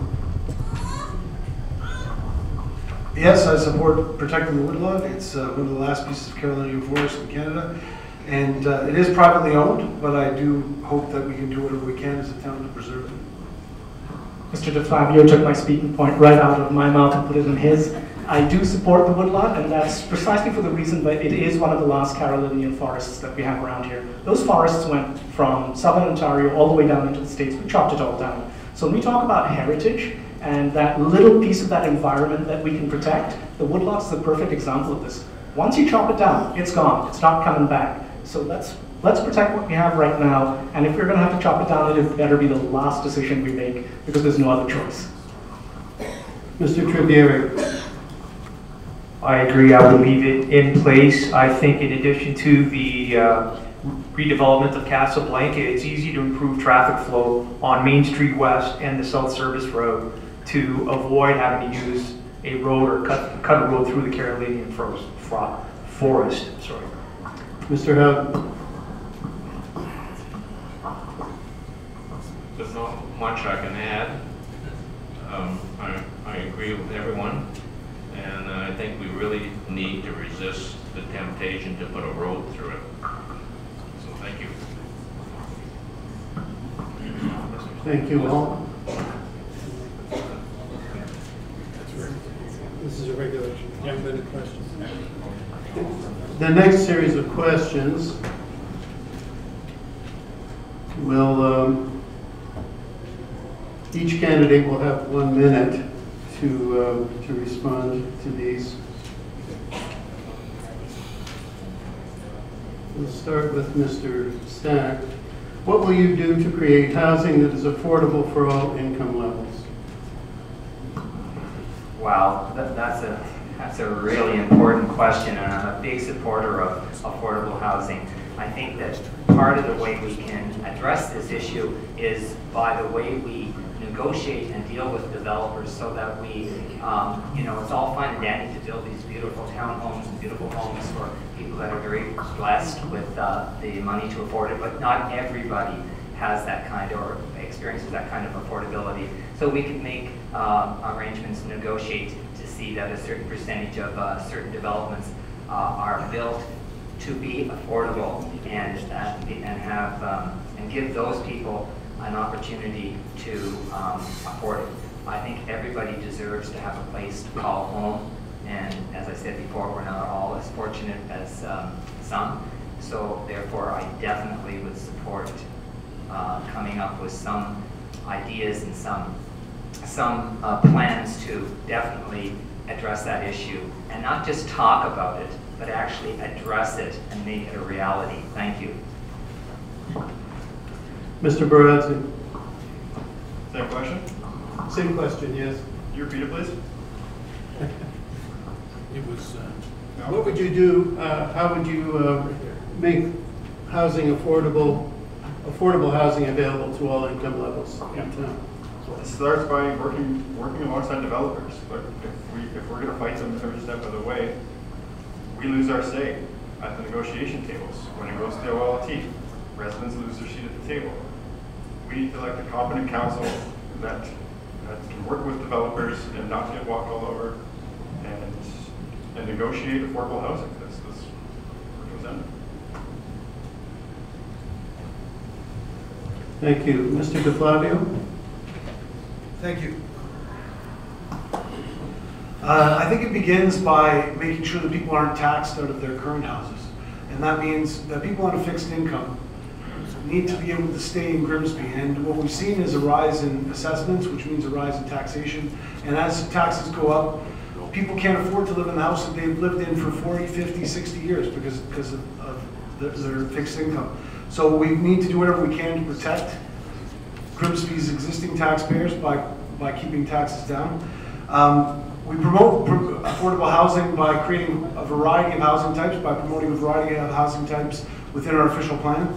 Speaker 5: Yes, I support protecting the woodlot. It's one of the last pieces of Carolinian forest in Canada. And it is privately owned, but I do hope that we can do whatever we can as a town to preserve it.
Speaker 6: Mr. DeFlavio took my speaking point right out of my mouth and put it in his. I do support the woodlot, and that's precisely for the reason that it is one of the last Carolinian forests that we have around here. Those forests went from southern Ontario all the way down into the States. We chopped it all down. So when we talk about heritage and that little piece of that environment that we can protect, the woodlot is the perfect example of this. Once you chop it down, it's gone. It's not coming back. So let's protect what we have right now, and if we're going to have to chop it down, it better be the last decision we make, because there's no other choice.
Speaker 2: Mr. Travier.
Speaker 7: I agree. I would leave it in place. I think in addition to the redevelopment of Casablanca, it's easy to improve traffic flow on Main Street West and the South Service Road to avoid having to use a road or cut a road through the Carolinian forest. Sorry.
Speaker 2: Mr. Howden.
Speaker 8: There's not much I can add. I agree with everyone, and I think we really need to resist the temptation to put a road through it. So thank you.
Speaker 2: Thank you all. This is a regulation. Unlimited questions. The next series of questions will, each candidate will have 1 minute to respond to these. We'll start with Mr. Stack. What will you do to create housing that is affordable for all income levels?
Speaker 9: Wow, that's a really important question, and I'm a big supporter of affordable housing. I think that part of the way we can address this issue is by the way we negotiate and deal with developers, so that we, it's all fun and dandy to build these beautiful townhomes and beautiful homes for people that are very blessed with the money to afford it, but not everybody has that kind or experiences that kind of affordability. So we can make arrangements and negotiate to see that a certain percentage of certain developments are built to be affordable and have and give those people an opportunity to afford it. I think everybody deserves to have a place to call home, And as I said before, we're not all as fortunate as some. So therefore, I definitely would support coming up with some ideas and some plans to definitely address that issue, and not just talk about it, but actually address it and make it a reality. Thank you.
Speaker 2: Mr. Barazzi.
Speaker 10: Same question?
Speaker 2: Same question, yes.
Speaker 10: You repeat it, please?
Speaker 2: It was. What would you do? How would you make housing affordable housing available to all income levels in town?
Speaker 10: It starts by working alongside developers. But if we're going to fight them every step of the way, we lose our say at the negotiation tables. When it goes to OLT, residents lose their seat at the table. We need to elect a competent council that can work with developers and not get walked all over, and negotiate affordable housing. That's what comes in.
Speaker 2: Thank you. Mr. DeFlavio?
Speaker 5: Thank you. I think it begins by making sure that people aren't taxed out of their current houses. And that means that people on a fixed income need to be able to stay in Grimsby. And what we've seen is a rise in assessments, which means a rise in taxation. And as taxes go up, people can't afford to live in the house that they've lived in for 40, 50, 60 years because of their fixed income. So we need to do whatever we can to protect Grimsby's existing taxpayers by keeping taxes down. We promote affordable housing by creating a variety of housing types, by promoting a variety of housing types within our official plan.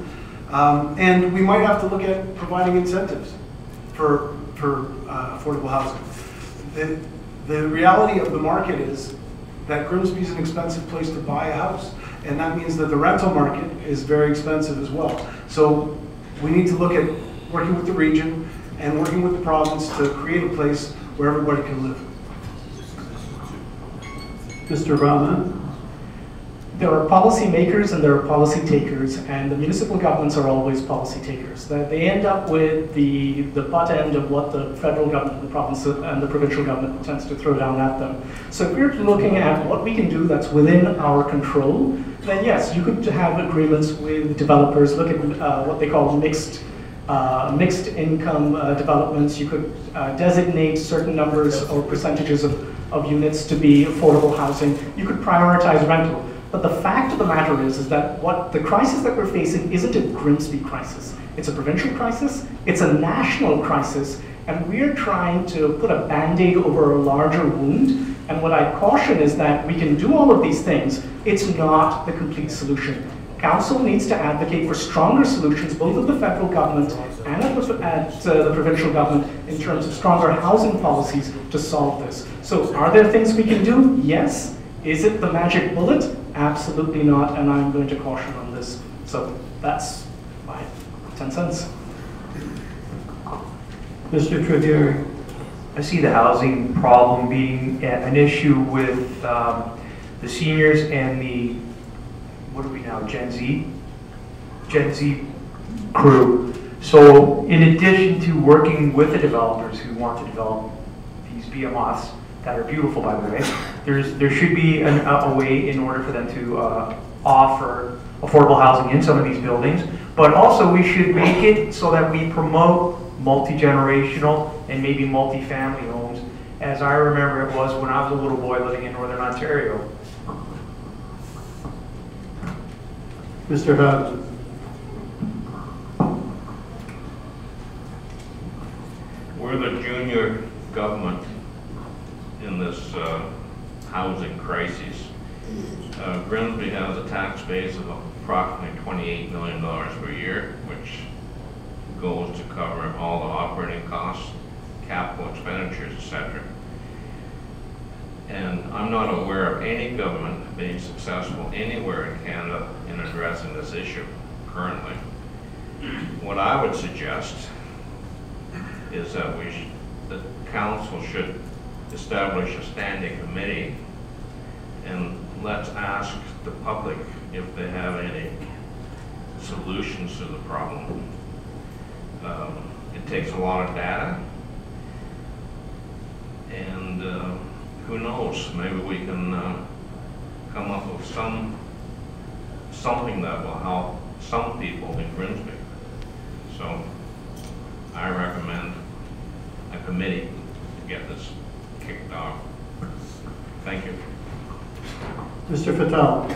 Speaker 5: And we might have to look at providing incentives for affordable housing. The reality of the market is that Grimsby is an expensive place to buy a house, and that means that the rental market is very expensive as well. So we need to look at working with the region and working with the province to create a place where everybody can live.
Speaker 2: Mr. Rahman?
Speaker 6: There are policy makers and there are policy takers, and the municipal governments are always policy takers. They end up with the butt end of what the federal government, the province, and the provincial government tends to throw down at them. So if we're looking at what we can do that's within our control, then yes, you could have agreements with developers, look at what they call mixed income developments. You could designate certain numbers or percentages of units to be affordable housing. You could prioritize rental. But the fact of the matter is that what the crisis that we're facing isn't a Grimsby crisis. It's a provincial crisis, it's a national crisis, and we're trying to put a Band-Aid over a larger wound. And what I caution is that we can do all of these things. It's not the complete solution. Council needs to advocate for stronger solutions, both at the federal government and at the provincial government, in terms of stronger housing policies to solve this. So are there things we can do? Yes. Is it the magic bullet? Absolutely not, and I'm going to caution on this. So that's my 10 cents.
Speaker 2: Mr. Travier?
Speaker 7: I see the housing problem being an issue with the seniors and the, what are we now, Gen Z crew. So in addition to working with the developers who want to develop these behemoths, that are beautiful, by the way, there should be a way in order for them to offer affordable housing in some of these buildings. But also we should make it so that we promote multi-generational and maybe multi-family homes, as I remember it was when I was a little boy living in Northern Ontario.
Speaker 2: Mr. Hodge?
Speaker 8: We're the junior government in this housing crisis. Grimsby has a tax base of approximately $28 million per year, which goes to cover all the operating costs, capital expenditures, etc. And I'm not aware of any government being successful anywhere in Canada in addressing this issue currently. What I would suggest is that the council should establish a standing committee and let's ask the public if they have any solutions to the problem. It takes a lot of data, and who knows, maybe we can come up with something that will help some people in Grimsby. So I recommend a committee to get this kicked off. Thank you.
Speaker 2: Mr. Fatal.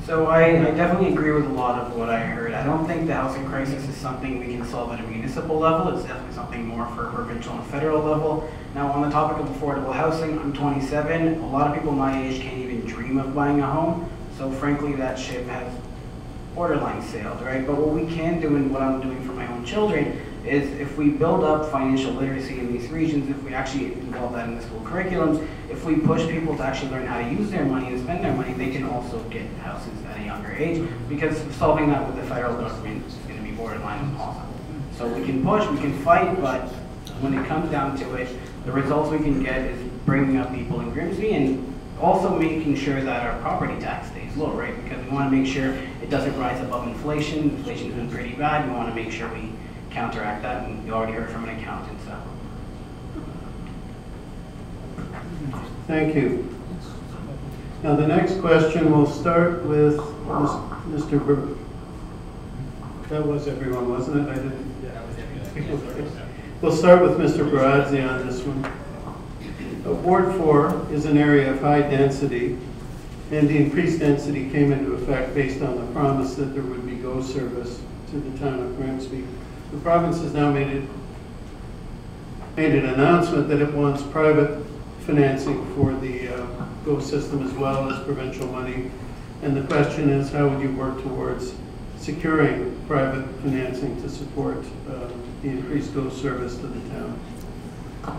Speaker 11: So I definitely agree with a lot of what I heard. I don't think the housing crisis is something we can solve at a municipal level. It's definitely something more for a provincial and federal level. Now, on the topic of affordable housing, I'm 27. A lot of people my age can't even dream of buying a home. So frankly, that ship has borderline sailed, right? But what we can do, and what I'm doing for my own children, is if we build up financial literacy in these regions, if we actually involve that in the school curriculums, if we push people to actually learn how to use their money and spend their money, they can also get houses at a younger age, because solving that with the federal government is going to be borderline impossible. So we can push, we can fight, but when it comes down to it, the results we can get is bringing up people in Grimsby and also making sure that our property tax stays low, right? Because we want to make sure it doesn't rise above inflation. Inflation's been pretty bad. We want to make sure we counteract that, and you already heard from an accountant, so.
Speaker 2: Thank you. Now the next question, we'll start with Mr. Burke. That was everyone, wasn't it? I didn't. Yeah. We'll start with Mr. Baradzi on this one. Ward 4 is an area of high density, and the increased density came into effect based on the promise that there would be GO service to the town of Grimsby. The province has now made an announcement that it wants private financing for the GO system as well as provincial money. And the question is, how would you work towards securing private financing to support the increased GO service to the town?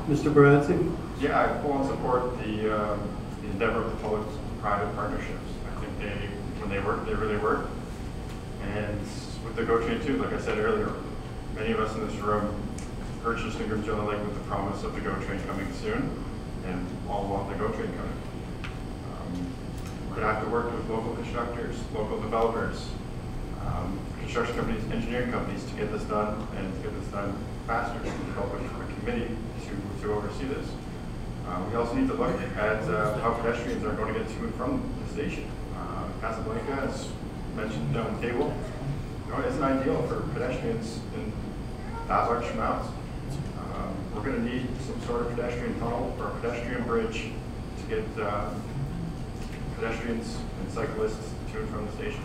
Speaker 2: Mr. Baradzi?
Speaker 10: Yeah, I fully support the endeavor of the public-private partnerships. I think when they work, they really work. And with the GO train too, like I said earlier, many of us in this room purchased in Grimsby on the Lake with the promise of the GO train coming soon, and all want the GO train coming. We're going to have to work with local constructors, local developers, construction companies, engineering companies to get this done and to get this done faster. We'll help with a committee to oversee this. We also need to look at how pedestrians are going to get to and from the station. Casablanca, as mentioned on the table, isn't ideal for pedestrians in that large amounts. We're going to need some sort of pedestrian tunnel or a pedestrian bridge to get pedestrians and cyclists to and from the station.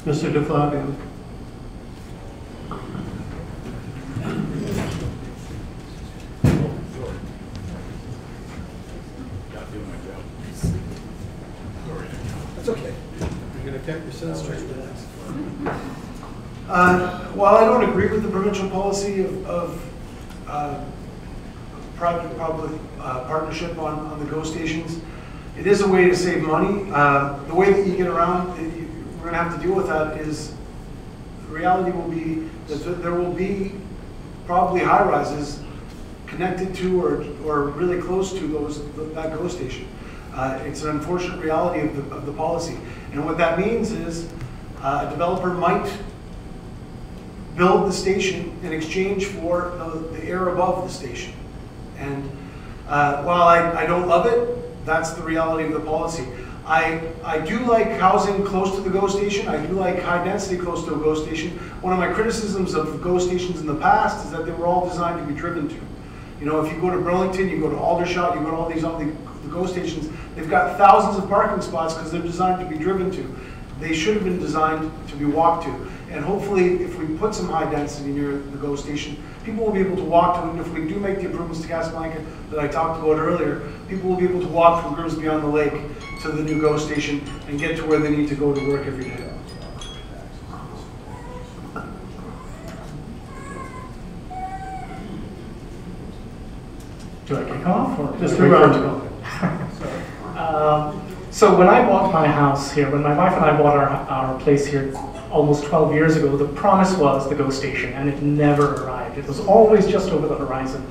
Speaker 2: Mr. DeFlavio.
Speaker 3: That's okay. You're going to get yourself straight to the next.
Speaker 5: While I don't agree with the provincial policy of private-public partnership on the GO stations, it is a way to save money. The way that you get around, we're going to have to deal with that is, the reality will be that there will be probably high-rises connected to or really close to that GO station. It's an unfortunate reality of the policy. And what that means is a developer might build the station in exchange for the air above the station. And while I don't love it, that's the reality of the policy. I do like housing close to the GO station. I do like high density close to a GO station. One of my criticisms of GO stations in the past is that they were all designed to be driven to. You know, if you go to Burlington, you go to Aldershot, you go to all these other GO stations, they've got thousands of parking spots because they're designed to be driven to. They should have been designed to be walked to. And hopefully, if we put some high density near the GO station, people will be able to walk to it. And if we do make the improvements to Casablanca that I talked about earlier, people will be able to walk from Grimsby on the Lake to the new GO station and get to where they need to go to work every day.
Speaker 6: Do I kick off? Or
Speaker 2: Mr. Round.
Speaker 6: So when I bought my house here, when my wife and I bought our place here almost 12 years ago, the promise was the GO station, and it never arrived. It was always just over the horizon.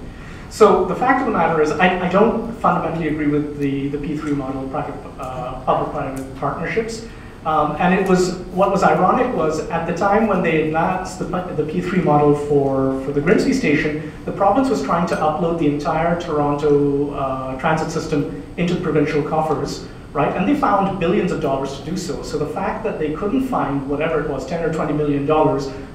Speaker 6: So the fact of the matter is, I don't fundamentally agree with the P3 model, public-private partnerships. And it was, what was ironic was at the time when they advanced the P3 model for the Grimsby station, the province was trying to upload the entire Toronto transit system into the provincial coffers, right? And they found billions of dollars to do so. So the fact that they couldn't find whatever it was, $10 or $20 million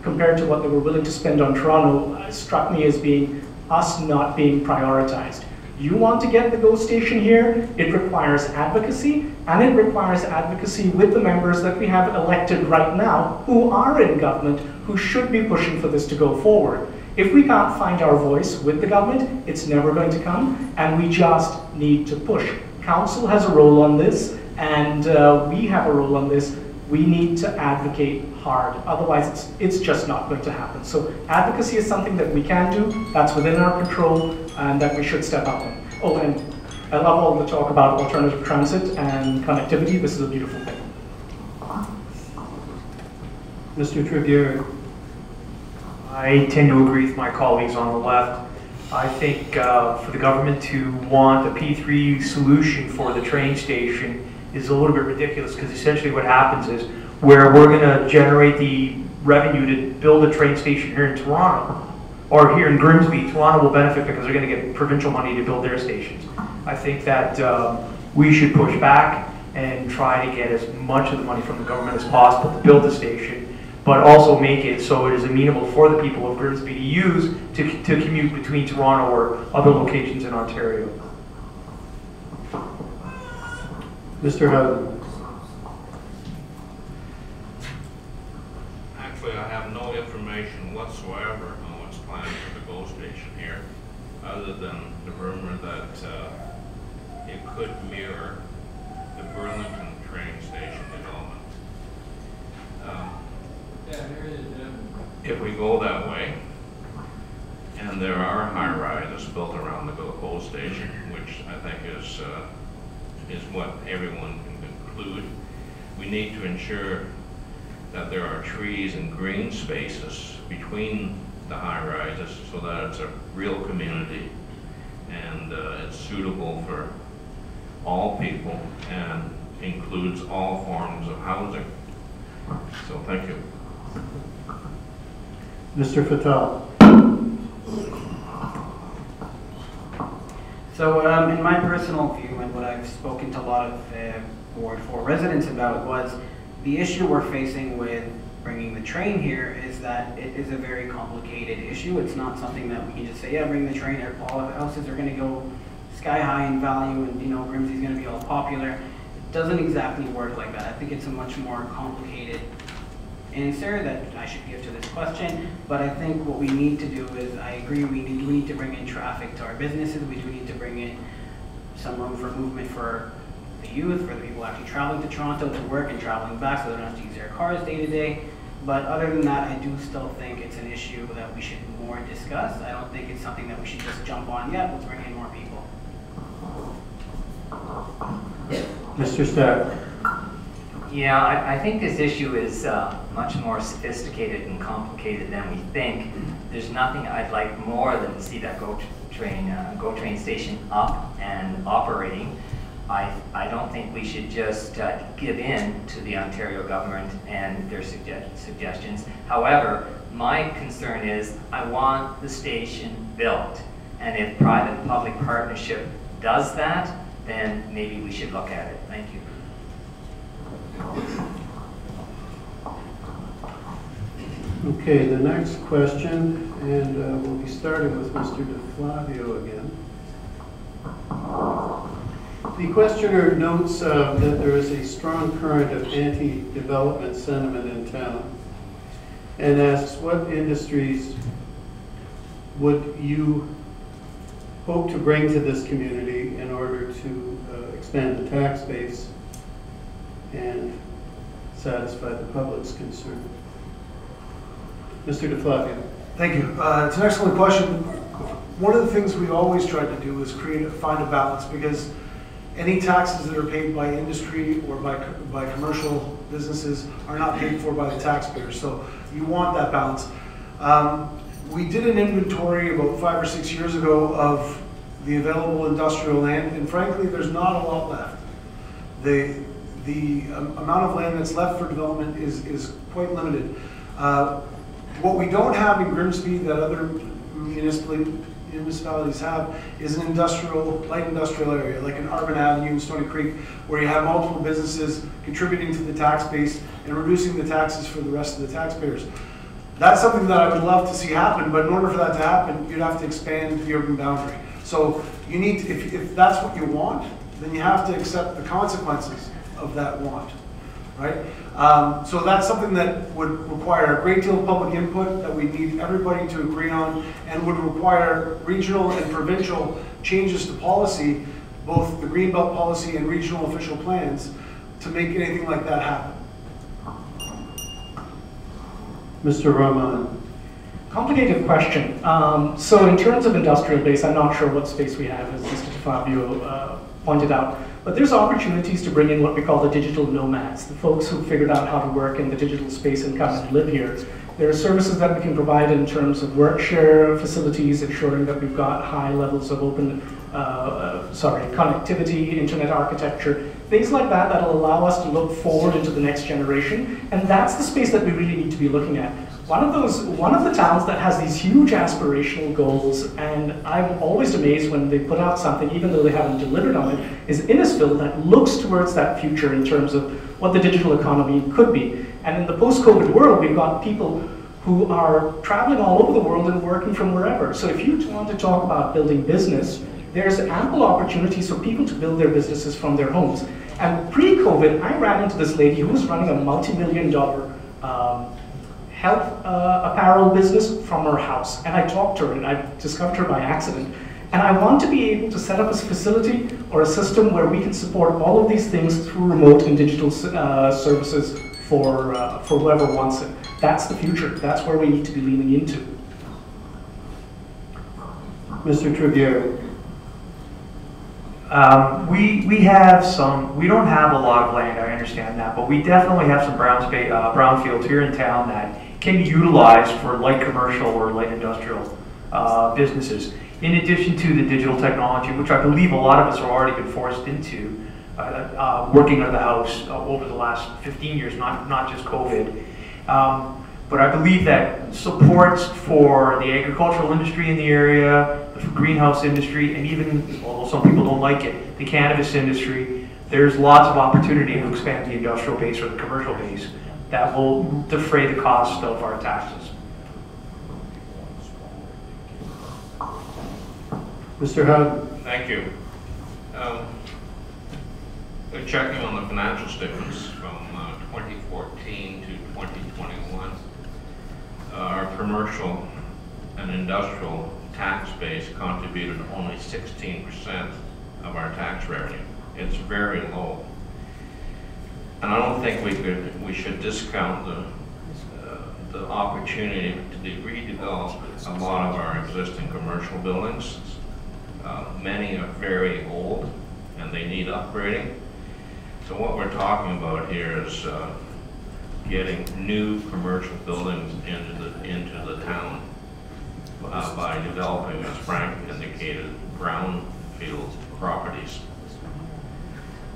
Speaker 6: compared to what they were willing to spend on Toronto struck me as being us not being prioritized. You want to get the GO station here, it requires advocacy, and it requires advocacy with the members that we have elected right now who are in government, who should be pushing for this to go forward. If we can't find our voice with the government, it's never going to come, and we just need to push. Council has a role on this, and we have a role on this. We need to advocate hard, otherwise it's just not going to happen. So advocacy is something that we can do, that's within our control, and that we should step up on. Oh, and I love all the talk about alternative transit and connectivity. This is a beautiful thing.
Speaker 2: Mr. Travier.
Speaker 7: I tend to agree with my colleagues on the left. I think for the government to want a P3 solution for the train station is a little bit ridiculous, because essentially what happens is where we're going to generate the revenue to build a train station here in Toronto, or here in Grimsby, Toronto will benefit because they're going to get provincial money to build their stations. I think that we should push back and try to get as much of the money from the government as possible to build the station, but also make it so it is amenable for the people of Grimsby to use to commute between Toronto or other locations in Ontario.
Speaker 2: Mr. Howden.
Speaker 8: Actually, I have no information whatsoever on what's planned for the GO station here, other than the rumor that it could mirror the Burlington train station development. If we go that way, and there are high-rises built around the GO station, which I think is what everyone can conclude, we need to ensure that there are trees and green spaces between the high-rises so that it's a real community and it's suitable for all people and includes all forms of housing. So thank you.
Speaker 2: Mr. Fatal.
Speaker 11: So in my personal view, and what I've spoken to a lot of Ward 4 residents about, was the issue we're facing with bringing the train here is that it is a very complicated issue. It's not something that we can just say, yeah, bring the train here. All of the houses are going to go sky high in value, and Grimsby's going to be all popular. It doesn't exactly work like that. I think it's a much more complicated answer that I should give to this question, but I think what we need to do is, I agree, we need to bring in traffic to our businesses. We do need to bring in some room for movement for the youth, for the people actually traveling to Toronto to work and traveling back, so they don't have to use their cars day to day. But other than that, I do still think it's an issue that we should more discuss. I don't think it's something that we should just jump on, yeah, let's bring in more people.
Speaker 2: Mr. Stack.
Speaker 9: Yeah, I think this issue is much more sophisticated and complicated than we think. There's nothing I'd like more than to see that GO train station up and operating. I don't think we should just give in to the Ontario government and their suggestions. However, my concern is I want the station built, and if private-public partnership does that, then maybe we should look at it. Thank you.
Speaker 2: Okay, the next question, and we'll be starting with Mr. DeFlavio again. The questioner notes that there is a strong current of anti-development sentiment in town, and asks what industries would you hope to bring to this community in order to expand the tax base and satisfy the public's concern. Mr. DeFlavio.
Speaker 5: Thank you. It's an excellent question. One of the things we always try to do is find a balance, because any taxes that are paid by industry or by commercial businesses are not paid for by the taxpayer. So you want that balance. We did an inventory about 5 or 6 years ago of the available industrial land, and frankly, there's not a lot left. the amount of land that's left for development is quite limited. What we don't have in Grimsby that other municipalities have is an light industrial area, like an Arbor Avenue in Stony Creek, where you have multiple businesses contributing to the tax base and reducing the taxes for the rest of the taxpayers. That's something that I would love to see happen, but in order for that to happen, you'd have to expand the urban boundary. So you need to, if that's what you want, then you have to accept the consequences of that want, right? So that's something that would require a great deal of public input that we need everybody to agree on, and would require regional and provincial changes to policy, both the Greenbelt policy and regional official plans, to make anything like that happen.
Speaker 2: Mr. Rahman.
Speaker 6: Complicated question. So in terms of industrial base, I'm not sure what space we have, as Mr. Fabio pointed out, but there's opportunities to bring in what we call the digital nomads, the folks who figured out how to work in the digital space and come and live here. There are services that we can provide in terms of work share facilities, ensuring that we've got high levels of connectivity, internet architecture, things like that that'll allow us to look forward into the next generation, and that's the space that we really need to be looking at. One of the towns that has these huge aspirational goals, and I'm always amazed when they put out something, even though they haven't delivered on it, is Innisfil, that looks towards that future in terms of what the digital economy could be. And in the post-COVID world, we've got people who are traveling all over the world and working from wherever. So if you want to talk about building business, there's ample opportunities for people to build their businesses from their homes. And pre-COVID, I ran into this lady who was running a multi-million-dollar health apparel business from her house. And I talked to her, and I discovered her by accident. And I want to be able to set up a facility or a system where we can support all of these things through remote and digital services for whoever wants it. That's the future. That's where we need to be leaning into.
Speaker 2: Mr. Travier.
Speaker 7: We don't have a lot of land, I understand that, but we definitely have some brownfields here in town that can be utilized for light commercial or light industrial businesses. In addition to the digital technology, which I believe a lot of us have already been forced into, working out of the house over the last 15 years, not just COVID. But I believe that supports for the agricultural industry in the area, the greenhouse industry, and even, although some people don't like it, the cannabis industry, there's lots of opportunity to expand the industrial base or the commercial base that will defray the cost of our taxes.
Speaker 2: Mr. Howden.
Speaker 8: Thank you. We're checking on the financial statements from 2014 to 2021. Our commercial and industrial tax base contributed only 16% of our tax revenue. It's very low. And I don't think we should discount the opportunity to redevelop a lot of our existing commercial buildings. Many are very old and they need upgrading. So what we're talking about here is getting new commercial buildings into the town by developing, as Frank indicated, brownfield properties.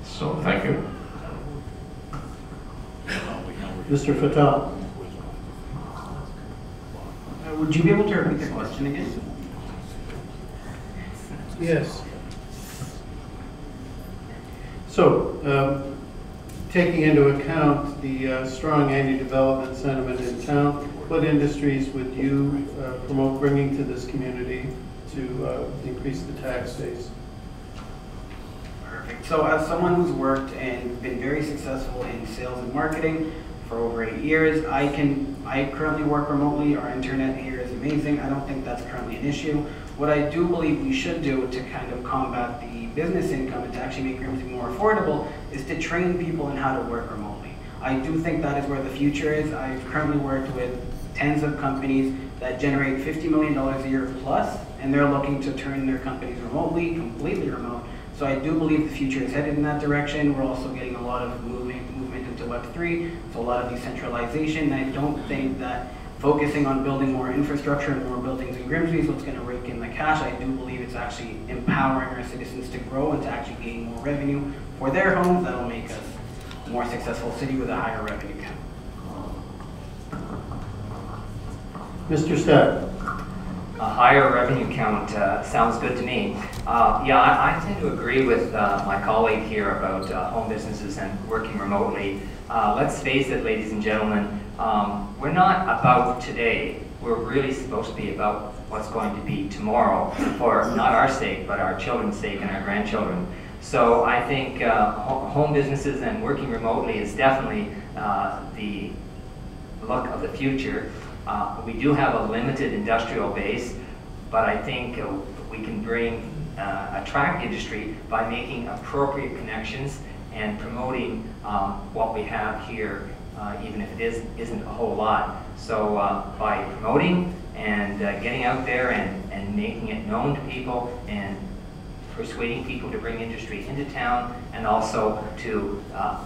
Speaker 8: So thank you.
Speaker 2: Mr. Fatal.
Speaker 11: Would you be able to repeat the question again?
Speaker 2: Yes. So, taking into account the strong anti-development sentiment in town, what industries would you promote bringing to this community to increase the tax base?
Speaker 11: Perfect. So as someone who's worked and been very successful in sales and marketing for over 8 years, I currently work remotely. Our internet here is amazing. I don't think that's currently an issue. What I do believe we should do to kind of combat the business income and to actually make Grimsby more affordable is to train people in how to work remotely. I do think that is where the future is. I've currently worked with tens of companies that generate $50 million a year plus, and they're looking to turn their companies remotely, completely remote. So I do believe the future is headed in that direction. We're also getting a lot of movement into Web3, so a lot of decentralization. I don't think that focusing on building more infrastructure and more buildings in Grimsby is what's going to rake in the cash. I do believe it's actually empowering our citizens to grow and to actually gain more revenue for their homes that'll make us more successful city with a higher revenue count.
Speaker 2: Mr. Stack.
Speaker 9: A higher revenue count sounds good to me. Yeah, I tend to agree with my colleague here about home businesses and working remotely. Let's face it, ladies and gentlemen, we're not about today. We're really supposed to be about what's going to be tomorrow, for not our sake, but our children's sake and our grandchildren. So I think home businesses and working remotely is definitely the look of the future. We do have a limited industrial base, but I think we can attract industry by making appropriate connections and promoting what we have here, even if it isn't a whole lot. So by promoting and getting out there and making it known to people and persuading people to bring industry into town, and also to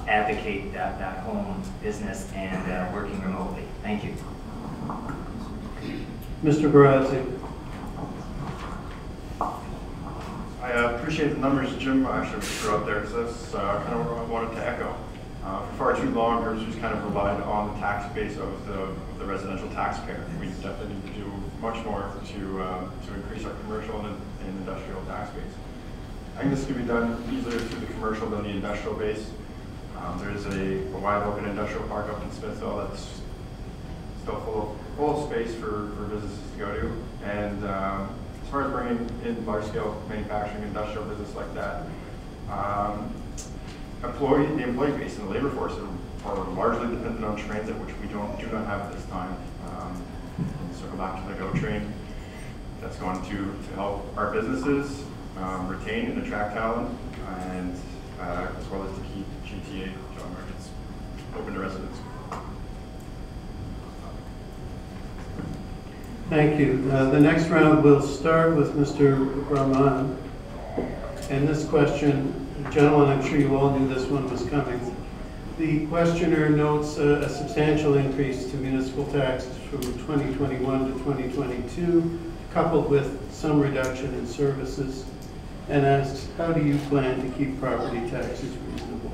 Speaker 9: advocate that home business and working remotely. Thank you.
Speaker 2: Mr. Barazzi.
Speaker 10: I appreciate the numbers Jim actually threw out there, because that's kind of what I wanted to echo. For far too long, Grimsby's kind of relied on the tax base of the residential taxpayer. We definitely need to do much more to increase our commercial and industrial tax base. I think this can be done easier through the commercial than the industrial base. There's a wide open industrial park up in Smithville that's still full of space for businesses to go to. And as far as bringing in large scale manufacturing, industrial business like that, the employee base and the labor force are largely dependent on transit, which we do not have at this time. Circle back to the GO train. That's going to help our businesses retain and attract talent, and as well as to keep GTA job markets open to residents.
Speaker 2: Thank you. The next round will start with Mr. Rahman. And this question, gentlemen, I'm sure you all knew this one was coming. The questioner notes a substantial increase to municipal taxes from 2021 to 2022, coupled with some reduction in services, and asks, how do you plan to keep property taxes reasonable?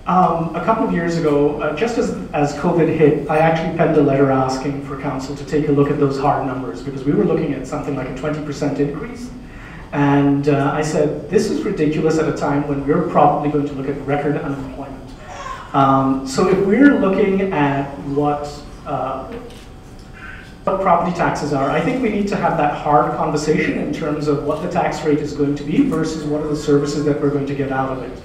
Speaker 6: A couple of years ago, just as COVID hit, I actually penned a letter asking for council to take a look at those hard numbers, because we were looking at something like a 20% increase. And I said, this is ridiculous at a time when we're probably going to look at record unemployment. So if we're looking at what property taxes are, I think we need to have that hard conversation in terms of what the tax rate is going to be versus what are the services that we're going to get out of it.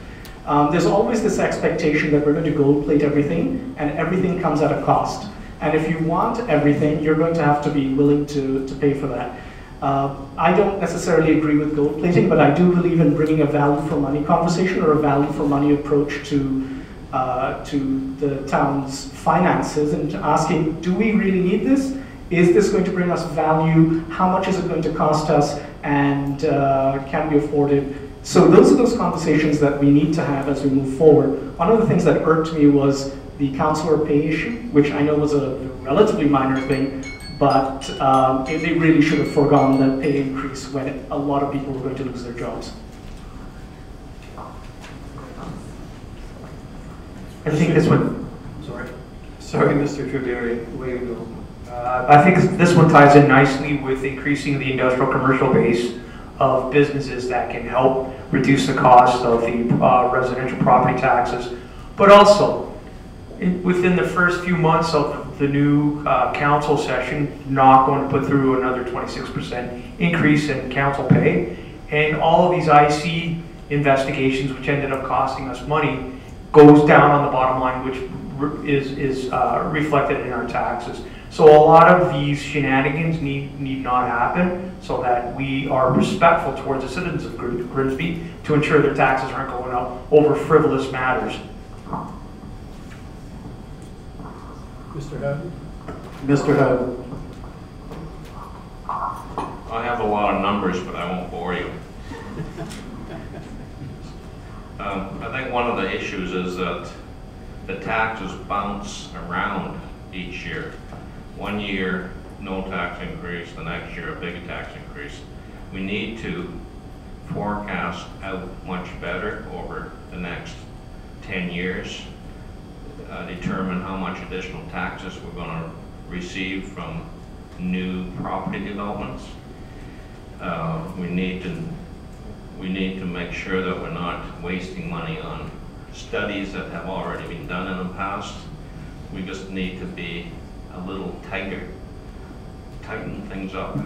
Speaker 6: There's always this expectation that we're going to gold plate everything, and everything comes at a cost. And if you want everything, you're going to have to be willing to pay for that. I don't necessarily agree with gold plating, but I do believe in bringing a value for money conversation or a value for money approach to the town's finances, and asking, do we really need this? Is this going to bring us value? How much is it going to cost us? And can we afford it? So those are those conversations that we need to have as we move forward. One of the things that irked me was the councillor pay issue, which I know was a relatively minor thing, but they really should have foregone that pay increase when a lot of people were going to lose their jobs.
Speaker 7: I think this one,
Speaker 2: Sorry, Mr. Travier, way to go.
Speaker 7: I think this one ties in nicely with increasing the industrial commercial base of businesses that can help reduce the cost of the residential property taxes, but also within the first few months of the new council session, not going to put through another 26% increase in council pay, and all of these IC investigations, which ended up costing us money, goes down on the bottom line, which is reflected in our taxes. So a lot of these shenanigans need not happen, so that we are respectful towards the citizens of Grimsby to ensure their taxes aren't going up over frivolous matters.
Speaker 2: Mr. Howden? Mr. Howden.
Speaker 8: I have a lot of numbers, but I won't bore you. I think one of the issues is that the taxes bounce around each year. One year, no tax increase, the next year, a big tax increase. We need to forecast out much better over the next 10 years, determine how much additional taxes we're going to receive from new property developments. We need to make sure that we're not wasting money on studies that have already been done in the past. We just need to be a little tighter, tighten things up.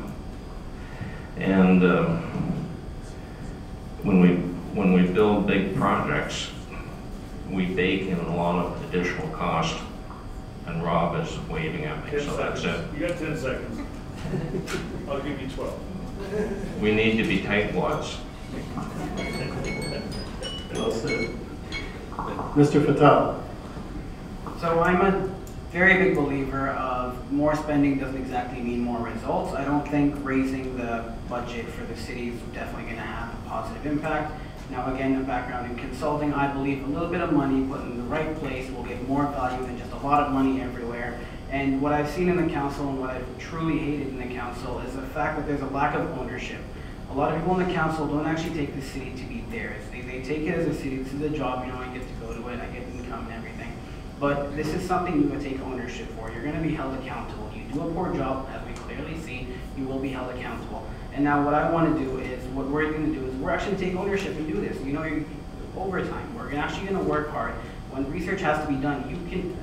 Speaker 8: And when we build big projects, we bake in a lot of additional cost. And Rob is waving at me, so that's it.
Speaker 4: You got 10 seconds. I'll give you 12.
Speaker 8: We need to be tightwads.
Speaker 2: Well said. Mr. Fatal.
Speaker 11: So I'm a very big believer of more spending doesn't exactly mean more results. I don't think raising the budget for the city is definitely going to have a positive impact. Now again, a background in consulting, I believe a little bit of money put in the right place will get more value than just a lot of money everywhere. And what I've seen in the council and what I've truly hated in the council is the fact that there's a lack of ownership. A lot of people in the council don't actually take the city to be theirs. They take it as a city, this is a job, you know, I get to go to it, I get income and everything. But this is something you would take ownership for. You're going to be held accountable. You do a poor job, as we clearly see, you will be held accountable. And now what I want to do is, what we're going to do is we're actually going to take ownership and do this. You know, overtime, we're actually going to work hard. When research has to be done, you can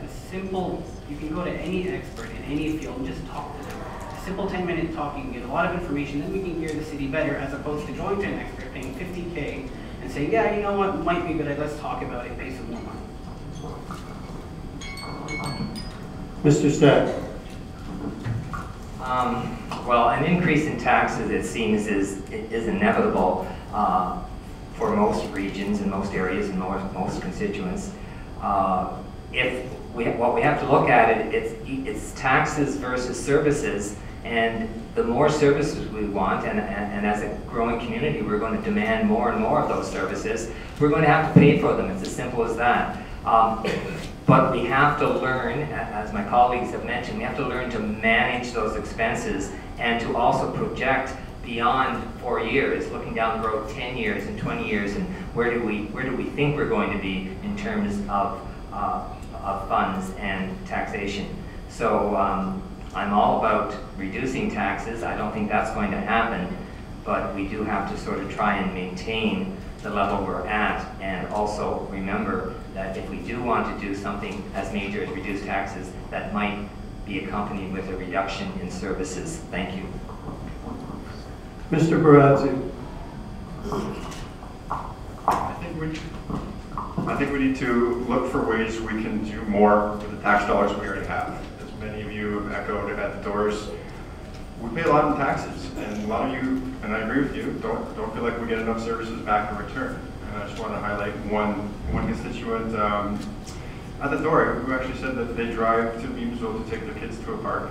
Speaker 11: go to any expert in any field and just talk to them. A simple 10-minute talk, you can get a lot of information, then we can gear the city better, as opposed to going to an expert, paying $50K, and saying, yeah, you know what, might be a good idea, let's talk about it, pay some more money.
Speaker 2: Mr. Stack.
Speaker 9: Well, an increase in taxes, it seems, is inevitable for most regions and most areas and most constituents. What we have to look at it's taxes versus services, and the more services we want, and as a growing community, we're going to demand more and more of those services. We're going to have to pay for them. It's as simple as that. But we have to learn, as my colleagues have mentioned, we have to learn to manage those expenses and to also project beyond 4 years, looking down the road 10 years and 20 years, and where do we think we're going to be in terms of funds and taxation. So I'm all about reducing taxes. I don't think that's going to happen, but we do have to sort of try and maintain the level we're at, and also remember that if we do want to do something as major as reduce taxes, that might be accompanied with a reduction in services. Thank you.
Speaker 2: Mr. Barazzi.
Speaker 10: I think we need to look for ways we can do more with the tax dollars we already have. As many of you have echoed at the doors, we pay a lot in taxes, and a lot of you, and I agree with you, don't feel like we get enough services back in return. And I just want to highlight one constituent at the door who actually said that they drive to Beamsville to take their kids to a park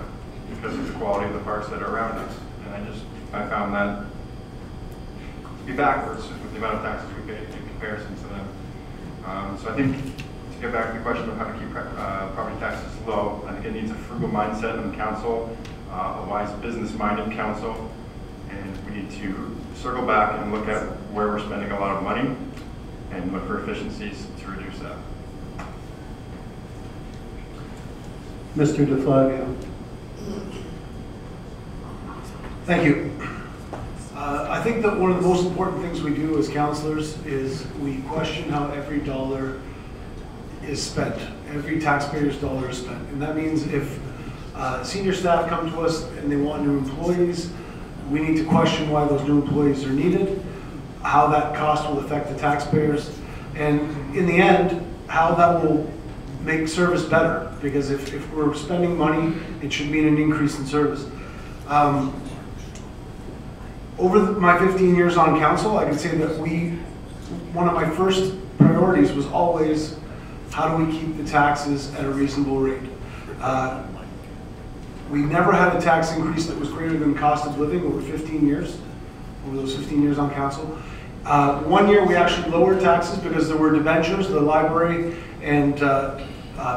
Speaker 10: because of the quality of the parks that are around us. And I found that to be backwards with the amount of taxes we pay in comparison to them. So I think to get back to the question of how to keep property taxes low, I think it needs a frugal mindset in the council, a wise business-minded council, and we need to circle back and look at where we're spending a lot of money and look for efficiencies to reduce that.
Speaker 2: Mr. DeFlavio.
Speaker 5: Thank you. I think that one of the most important things we do as councillors is we question how every dollar is spent. Every taxpayer's dollar is spent. And that means if senior staff come to us and they want new employees, we need to question why those new employees are needed, how that cost will affect the taxpayers, and in the end, how that will make service better. Because if we're spending money, it should mean an increase in service. Over my 15 years on council, I can say that one of my first priorities was always how do we keep the taxes at a reasonable rate. We never had a tax increase that was greater than cost of living over 15 years, over those 15 years on council. 1 year we actually lowered taxes because there were debentures, the library and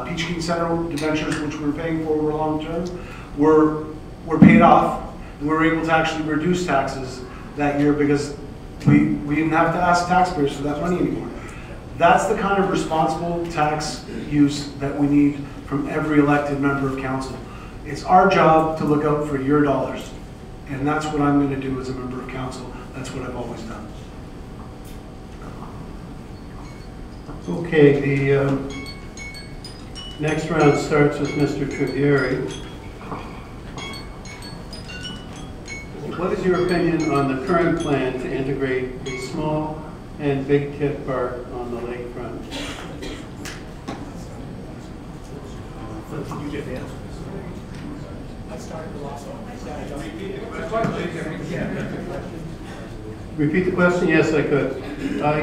Speaker 5: Peach King Center debentures, which we were paying for over long term, were paid off. And we were able to actually reduce taxes that year because we didn't have to ask taxpayers for that money anymore. That's the kind of responsible tax use that we need from every elected member of council. It's our job to look out for your dollars. And that's what I'm going to do as a member of council. That's what I've always done.
Speaker 2: Okay, the next round starts with Mr. Travieri. What is your opinion on the current plan to integrate a small and big kid park on the lakefront? Repeat the question? Yes, I could.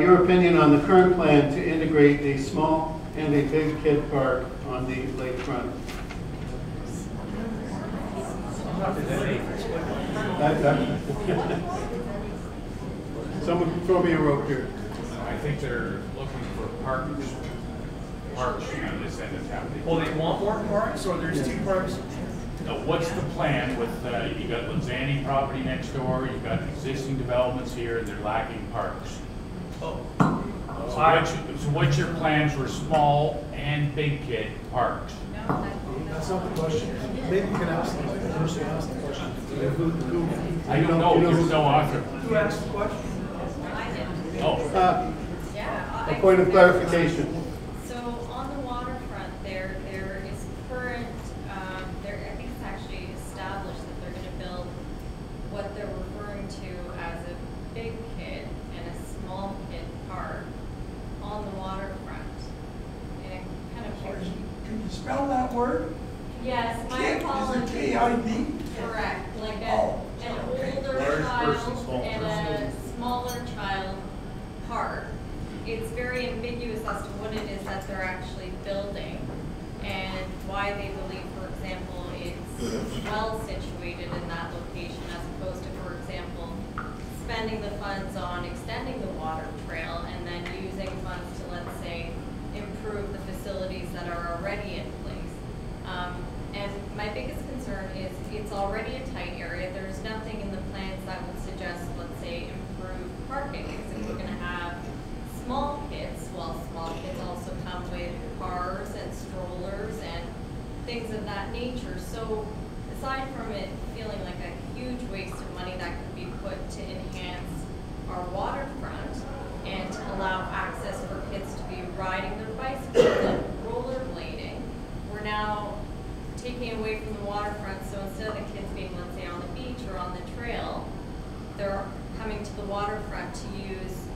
Speaker 2: Your opinion on the current plan to integrate a small and a big kid park on the lakefront? Someone throw me a rope here.
Speaker 12: I think they're looking for parks on this end of town.
Speaker 4: Well, they want more parks, or there's 2 parks?
Speaker 12: Now, what's the plan with, you got Lanzani property next door, you've got existing developments here, and they're lacking parks.
Speaker 4: Oh.
Speaker 12: So what's your plans for small and big kid parks?
Speaker 3: That's not the question. Maybe you can ask them. First ask the question.
Speaker 12: I don't know, there's no author.
Speaker 4: Who asked the question?
Speaker 12: Oh.
Speaker 2: A point of clarification.
Speaker 13: So on the waterfront, there is current, I think it's actually established that they're going to build what they're referring to as a big kid and a small kid park on the waterfront. And it kind of
Speaker 3: Can you spell that word?
Speaker 13: Yes, my
Speaker 3: Kid,
Speaker 13: apologies.
Speaker 3: is it K-I-D?
Speaker 13: Correct, like
Speaker 3: Oh,
Speaker 13: an
Speaker 3: okay.
Speaker 13: older
Speaker 4: Large
Speaker 13: child
Speaker 4: person, small
Speaker 13: and a smaller child park. It's very ambiguous as to what it is that they're actually building and why they believe, for example, it's well situated in that location as opposed to, for example, spending the funds on extending the water trail and then using funds to, let's say, improve the facilities that are already in place. And my biggest concern is it's already a tight area. There's nothing in the plans that would suggest, let's say, improved parking. Because if we're going to have small kids, well, small kids also come with cars and strollers and things of that nature. So aside from it feeling like a huge waste of money that could be put to enhance our waterfront and to allow access for kids to be riding their bicycles and rollerblading, we're now taking away from the waterfront. So instead of the kids being, let's say, on the beach or on the trail, they're coming to the waterfront to use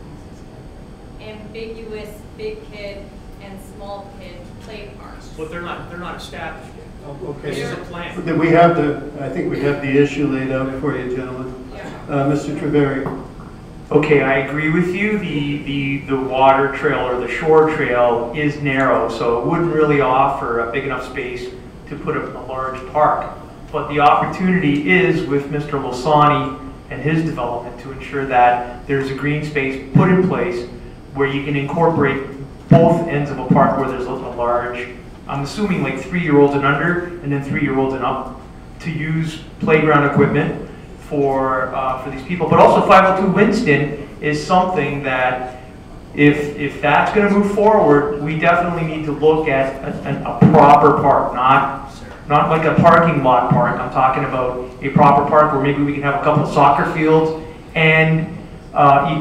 Speaker 13: ambiguous big kid and small kid play parks.
Speaker 4: But they're not established yet.
Speaker 2: Oh, okay.
Speaker 4: This is a plan.
Speaker 2: Then we have I think we have the issue laid out for you, gentlemen. Mr. Travieri.
Speaker 7: Okay, I agree with you. The water trail or the shore trail is narrow, so it wouldn't really offer a big enough space to put a large park. But the opportunity is with Mr. Lasani and his development to ensure that there's a green space put in place where you can incorporate both ends of a park where there's a large, I'm assuming like 3-year-olds and under, and then 3-year-olds and up, to use playground equipment for these people. But also 502 Winston is something that if that's going to move forward, we definitely need to look at a proper park, not like a parking lot park. I'm talking about a proper park where maybe we can have a couple of soccer fields and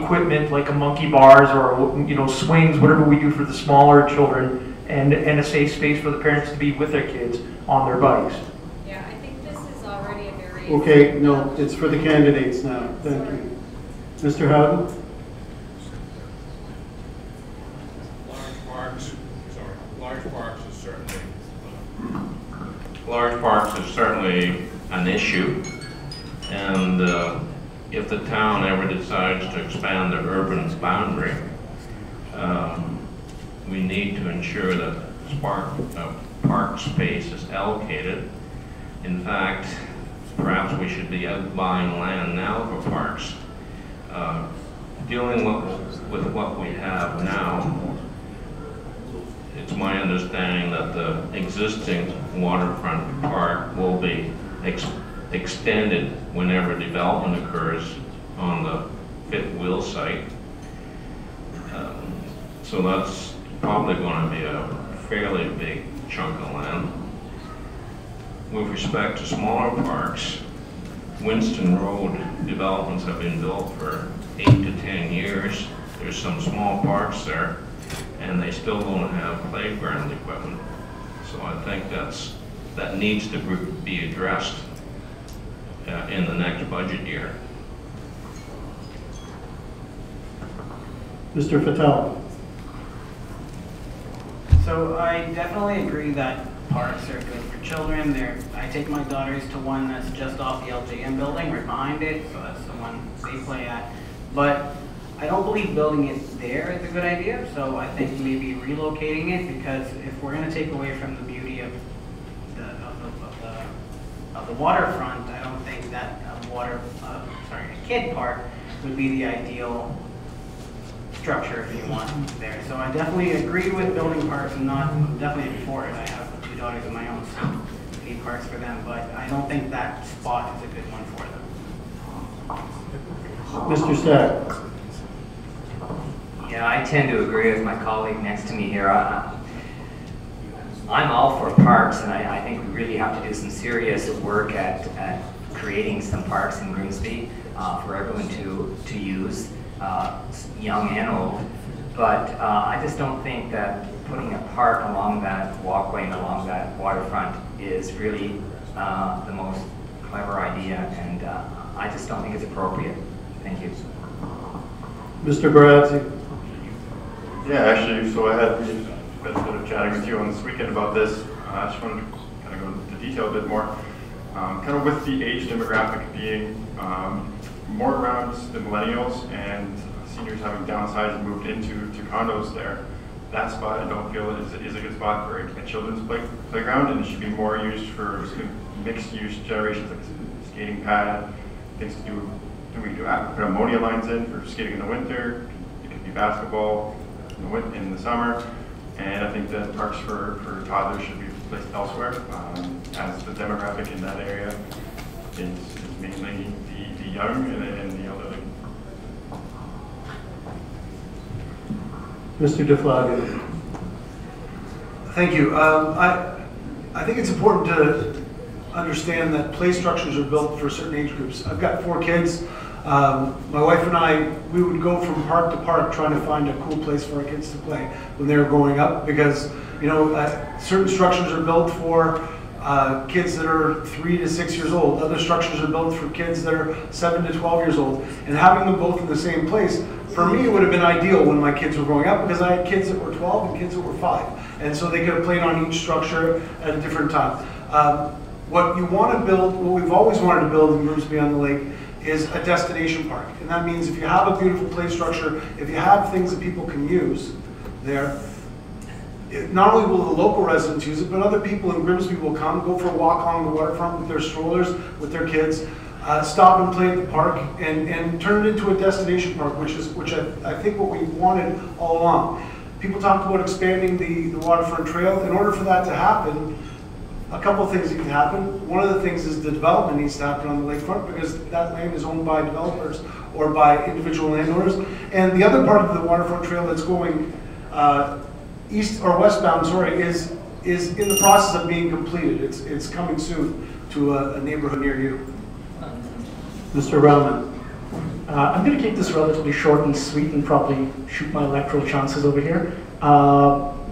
Speaker 7: equipment like a monkey bars or swings, whatever we do for the smaller children, and a safe space for the parents to be with their kids on their bikes.
Speaker 13: Yeah, I think this is already a very...
Speaker 2: Okay, no, it's for the candidates now. Thank you. Mr. Howden?
Speaker 8: Large parks is certainly an issue, and if the town ever decides to expand the urban boundary, we need to ensure that park space is allocated. In fact, perhaps we should be out buying land now for parks. Dealing with what we have now, it's my understanding that the existing waterfront park will be extended whenever development occurs on the Fifth Wheel site. So that's probably going to be a fairly big chunk of land. With respect to smaller parks, Winston Road developments have been built for 8 to 10 years. There's some small parks there, and they still don't have playground equipment. So I think that needs to be addressed in the next budget year.
Speaker 2: Mr. Fatale.
Speaker 11: So I definitely agree that parks are good for children. I take my daughters to one that's just off the LJM building, right behind it, so that's the one they play at. But I don't believe building it there is a good idea, so I think maybe relocating it, because if we're going to take away from the beauty of the waterfront, I don't think that a kid park would be the ideal structure if you want there. So I definitely agree with building parks and I'm definitely for it. I have 2 daughters of my own, so I need parks for them, but I don't think that spot is a good one for them.
Speaker 2: Mr. Stack.
Speaker 9: Yeah, I tend to agree with my colleague next to me here. I'm all for parks, and I think we really have to do some serious work at creating some parks in Grimsby for everyone to use, young and old. But I just don't think that putting a park along that walkway and along that waterfront is really the most clever idea, and I just don't think it's appropriate. Thank you.
Speaker 2: Mr. Barazzi.
Speaker 10: Yeah, actually, so I had the benefit of chatting with you on this weekend about this. I just wanted to kind of go into detail a bit more. Kind of with the age demographic being more around the millennials and seniors having downsized and moved into condos there, that spot I don't feel is a good spot for a children's playground, and it should be more used for mixed use generations, like a skating pad, things to do. We do put ammonia lines in for skating in the winter. It could be basketball in the summer, and I think that parks for toddlers should be placed elsewhere, as the demographic in that area is mainly the young and the elderly.
Speaker 2: Mr. DeFlavio.
Speaker 5: Thank you. I think it's important to understand that play structures are built for certain age groups. I've got 4 kids. My wife and I, we would go from park to park trying to find a cool place for our kids to play when they were growing up, because certain structures are built for kids that are 3 to 6 years old. Other structures are built for kids that are 7 to 12 years old. And having them both in the same place, for me, it would have been ideal when my kids were growing up, because I had kids that were 12 and kids that were 5. And so they could have played on each structure at a different time. What you want to build, what we've always wanted to build in Grimsby on the Lake, is a destination park. And that means if you have a beautiful play structure, if you have things that people can use there, not only will the local residents use it, but other people in Grimsby will come, go for a walk along the waterfront with their strollers, with their kids, stop and play at the park, and turn it into a destination park, which I think what we wanted all along. People talked about expanding the Waterfront Trail. In order for that to happen, a couple of things need to happen. One of the things is the development needs to happen on the lakefront, because that land is owned by developers or by individual landowners. And the other part of the Waterfront Trail that's going east or westbound, is in the process of being completed. It's coming soon to a neighborhood near you.
Speaker 2: Mr. Rahman.
Speaker 6: I'm going to keep this relatively short and sweet and probably shoot my electoral chances over here.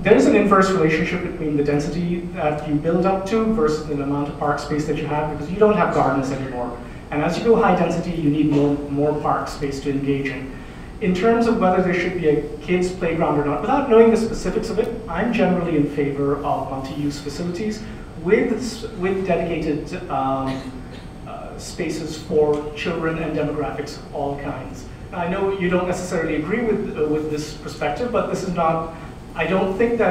Speaker 6: There is an inverse relationship between the density that you build up to versus the amount of park space that you have, because you don't have gardens anymore. And as you go high density, you need more park space to engage in. In terms of whether there should be a kids' playground or not, without knowing the specifics of it, I'm generally in favor of multi-use facilities with dedicated spaces for children and demographics of all kinds. I know you don't necessarily agree with this perspective, but this is not. I don't think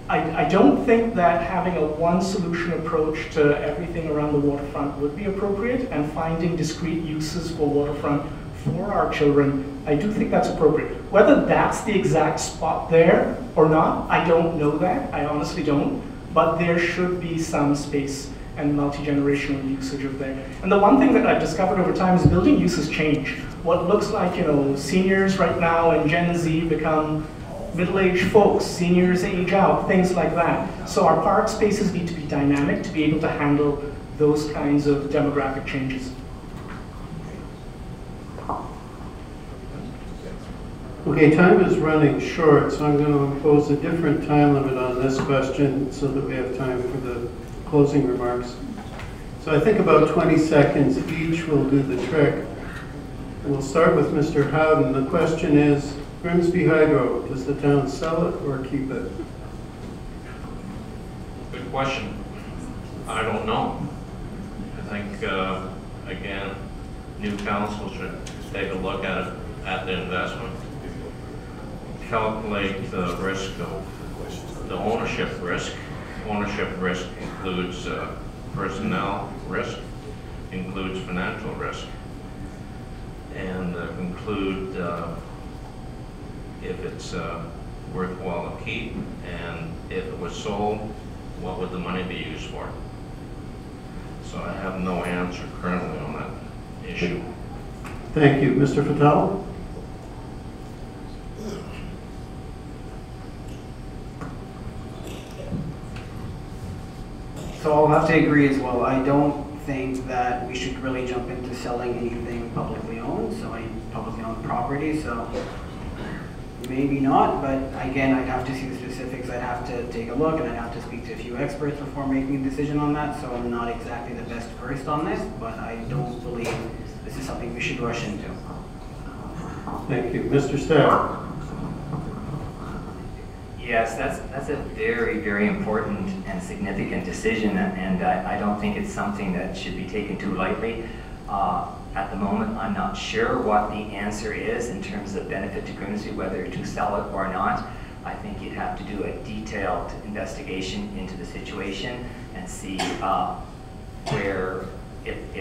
Speaker 6: I don't think that having a one-solution approach to everything around the waterfront would be appropriate, and finding discrete uses for waterfront for our children, I do think that's appropriate. Whether that's the exact spot there or not, I don't know that. I honestly don't. But there should be some space and multi-generational usage of there. And the one thing that I've discovered over time is building uses change. What looks like, seniors right now and Gen Z become middle-aged folks, seniors age out, things like that. So our park spaces need to be dynamic to be able to handle those kinds of demographic changes.
Speaker 2: Okay, time is running short, so I'm going to impose a different time limit on this question so that we have time for the closing remarks. So I think about 20 seconds each will do the trick. We'll start with Mr. Howden. The question is, Grimsby Hydro, does the town sell it or keep it?
Speaker 8: Good question. I don't know. I think, again, new council should take a look at the investment, calculate the risk of the ownership risk. Ownership risk includes personnel risk, includes financial risk, and conclude if it's worthwhile to keep, and if it was sold, what would the money be used for? So I have no answer currently on that issue.
Speaker 2: Thank you. Mr. Fatale?
Speaker 11: So I'll have to agree as well. I don't think that we should really jump into selling anything publicly owned, so any publicly owned property, so maybe not, but again, I'd have to see the specifics. I'd have to take a look, and I'd have to speak to a few experts before making a decision on that, so I'm not exactly the best versed on this, but I don't believe this is something we should rush into.
Speaker 2: Thank you. Mr. Staff?
Speaker 9: Yes, that's a very, very important and significant decision, and I don't think it's something that should be taken too lightly. At the moment, I'm not sure what the answer is in terms of benefit to Grimsby, whether to sell it or not. I think you'd have to do a detailed investigation into the situation and see where, if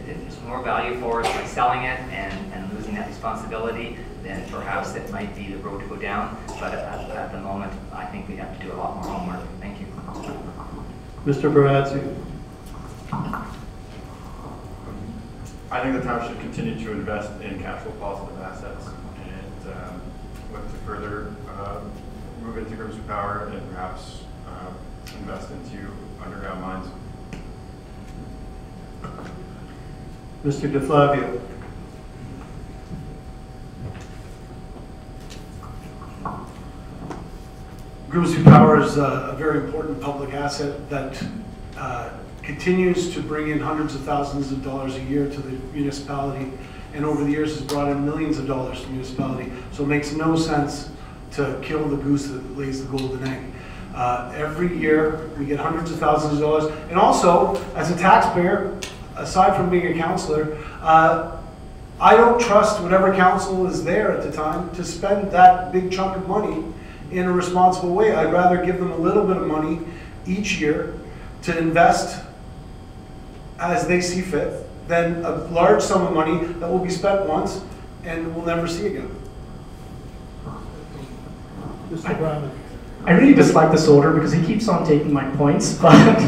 Speaker 9: there's more value for us by selling it and losing that responsibility, then perhaps it might be the road to go down. But at the moment, I think we have to do a lot more homework. Thank you.
Speaker 2: Mr. Barazzi?
Speaker 10: I think the town should continue to invest in cash flow positive assets and look to further move into Grimsby Power and perhaps invest into underground mines.
Speaker 2: Mr. DeFlavio?
Speaker 5: Grimsby Power is a very important public asset that continues to bring in hundreds of thousands of dollars a year to the municipality, and over the years has brought in millions of dollars to the municipality. So it makes no sense to kill the goose that lays the golden egg. Every year we get hundreds of thousands of dollars, and also as a taxpayer, aside from being a councillor, I don't trust whatever council is there at the time to spend that big chunk of money in a responsible way. I'd rather give them a little bit of money each year to invest as they see fit than a large sum of money that will be spent once and we'll never see again.
Speaker 2: Mr. Rahman?
Speaker 6: I really dislike this order because he keeps on taking my points, but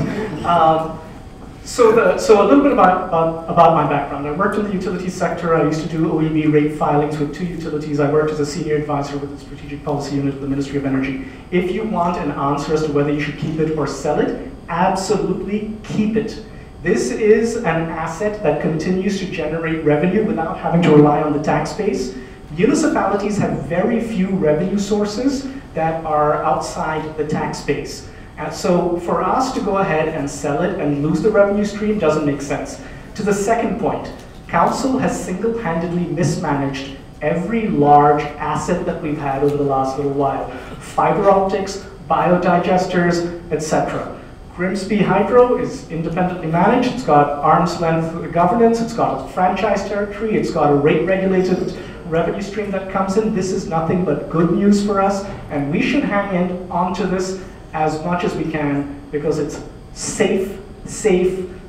Speaker 6: so a little bit about my background. I worked in the utilities sector. I used to do OEB rate filings with 2 utilities. I worked as a senior advisor with the Strategic Policy Unit of the Ministry of Energy. If you want an answer as to whether you should keep it or sell it, absolutely keep it. This is an asset that continues to generate revenue without having to rely on the tax base. Municipalities have very few revenue sources that are outside the tax base. And so for us to go ahead and sell it and lose the revenue stream doesn't make sense. To the second point, Council has single-handedly mismanaged every large asset that we've had over the last little while. Fiber optics, biodigesters, etc. Grimsby Hydro is independently managed. It's got arm's length governance. It's got a franchise territory. It's got a rate-regulated revenue stream that comes in. This is nothing but good news for us, and we should hang on to this as much as we can because it's safe,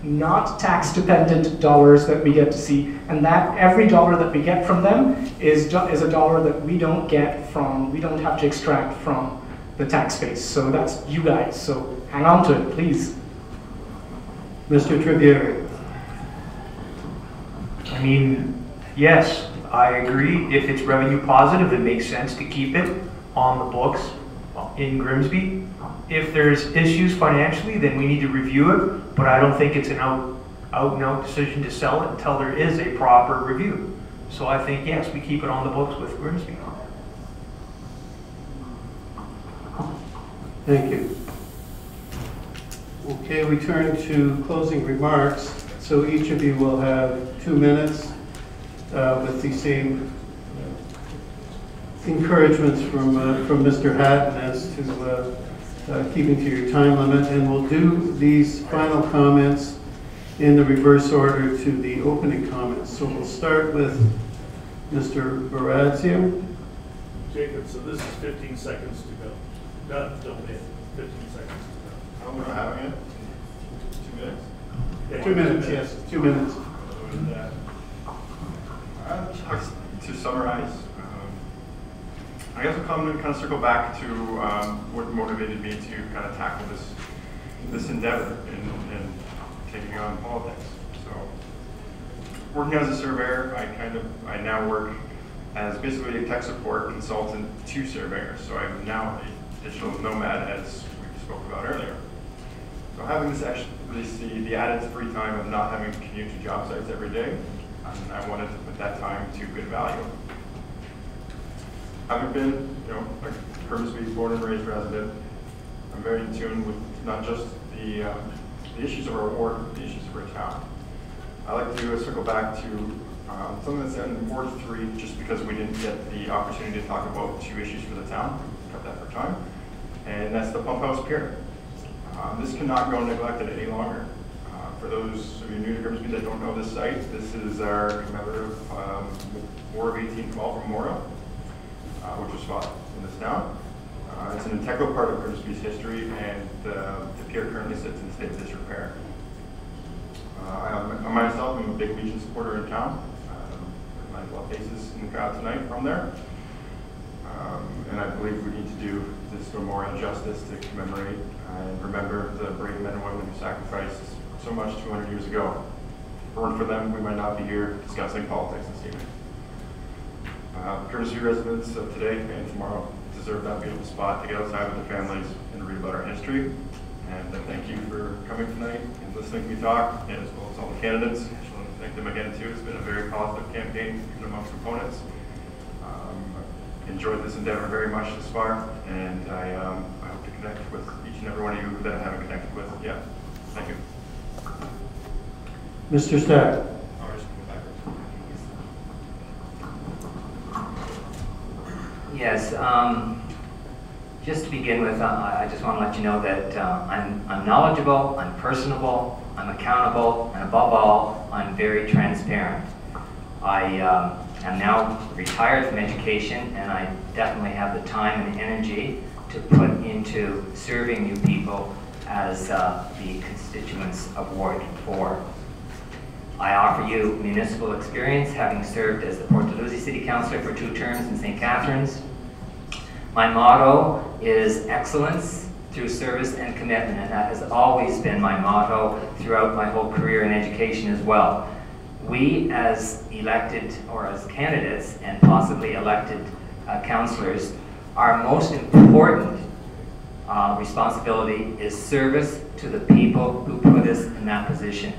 Speaker 6: not tax-dependent dollars that we get to see, and that every dollar that we get from them is a dollar that we don't have to extract from the tax base. So that's you guys. So hang on to it, please.
Speaker 2: Mr. Travier.
Speaker 7: I mean, yes, I agree. If it's revenue positive, it makes sense to keep it on the books in Grimsby. If there's issues financially, then we need to review it, but I don't think it's an out and out decision to sell it until there is a proper review. So I think, yes, we keep it on the books with Grimsby.
Speaker 2: Thank you. Okay, we turn to closing remarks. So each of you will have 2 minutes with the same encouragements from Mr. Hatton as to keeping to your time limit. And we'll do these final comments in the reverse order to the opening comments. So we'll start with Mr. Barazio.
Speaker 4: Jacob, so this is 15 seconds to go. Don't hit. 15 seconds to go.
Speaker 10: How am I having it? 2 minutes?
Speaker 4: Yeah,
Speaker 2: 2 minutes, yes, 2 minutes.
Speaker 10: To summarize, I guess I'll kind of circle back to what motivated me to kind of tackle this endeavor in taking on politics. So, working as a surveyor, I now work as basically a tech support consultant to surveyors. So I'm now a digital nomad, as we spoke about earlier. So having the added free time of not having to commute to job sites every day, I wanted to put that time to good value. Having been, a Grimsby born and raised resident, I'm very in tune with not just the issues of our ward, but the issues of our town. I like to circle back to something that's in Ward 3, just because we didn't get the opportunity to talk about 2 issues for the town. Cut that for time. And that's the pump house pier. This cannot go neglected any longer. For those of you new to Grimsby that don't know this site, this is our commemorative War of 1812 memorial, which was fought in this town. It's an integral part of Grimsby's history, and the pier currently sits in a state of disrepair. I myself am a big Legion supporter in town. I love faces in the crowd tonight from there. And I believe we need to do this memorial justice to commemorate and remember the brave men and women who sacrificed so much 200 years ago. If it weren't for them, we might not be here discussing politics this evening. Grimsby residents of today and tomorrow deserve that beautiful spot to get outside with their families and read about our history. And I thank you for coming tonight and listening to me talk, and as well as all the candidates. I just want to thank them again too. It's been a very positive campaign amongst opponents. Enjoyed this endeavor very much this far, and I hope to connect with each and every one of you that I haven't connected with yet. Thank you.
Speaker 2: Mr. Stack.
Speaker 9: Yes, just to begin with, I just want to let you know that I'm knowledgeable, I'm personable, I'm accountable, and above all, I'm very transparent. I am now retired from education, and I definitely have the time and energy to put into serving you people as the constituents of Ward 4. I offer you municipal experience, having served as the Port Dalhousie City Councillor for 2 terms in St. Catharines. My motto is excellence through service and commitment, and that has always been my motto throughout my whole career in education as well. We as elected, or as candidates, and possibly elected councillors, our most important responsibility is service to the people who put us in that position.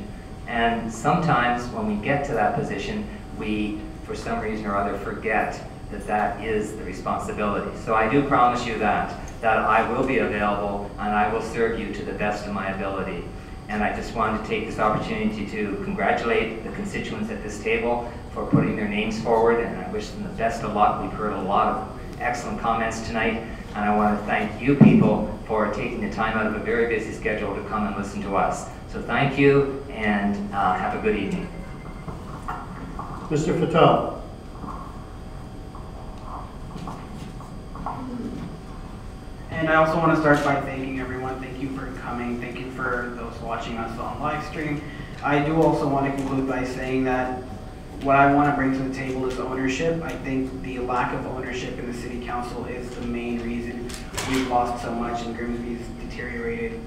Speaker 9: And sometimes when we get to that position, we, for some reason or other, forget that that is the responsibility. So I do promise you that I will be available and I will serve you to the best of my ability. And I just wanted to take this opportunity to congratulate the constituents at this table for putting their names forward, and I wish them the best of luck. We've heard a lot of excellent comments tonight, and I want to thank you people for taking the time out of a very busy schedule to come and listen to us. So thank you, and have a good evening.
Speaker 2: Mr. Fatal.
Speaker 11: And I also want to start by thanking everyone. Thank you for coming. Thank you for those watching us on live stream. I do also want to conclude by saying that what I want to bring to the table is ownership. I think the lack of ownership in the City Council is the main reason we've lost so much and Grimsby's deteriorated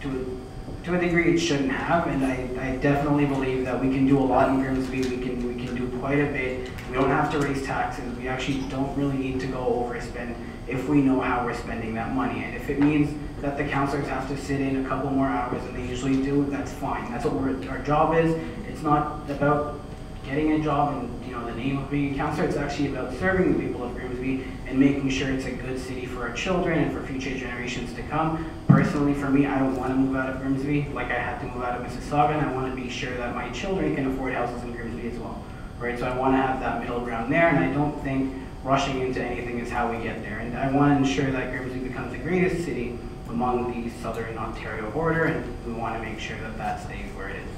Speaker 11: to to a degree it shouldn't have, and I definitely believe that we can do a lot in Grimsby. We can do quite a bit. We don't have to raise taxes. We actually don't really need to go overspend if we know how we're spending that money. And if it means that the councillors have to sit in a couple more hours than they usually do, that's fine. That's what our job is. It's not about getting a job and the name of being a councillor. It's actually about serving the people of Grimsby and making sure it's a good city for our children and for future generations to come. Personally, for me, I don't want to move out of Grimsby like I had to move out of Mississauga, and I want to be sure that my children can afford houses in Grimsby as well. Right? So I want to have that middle ground there, and I don't think rushing into anything is how we get there. And I want to ensure that Grimsby becomes the greatest city among the southern Ontario border, and we want to make sure that that stays where it is.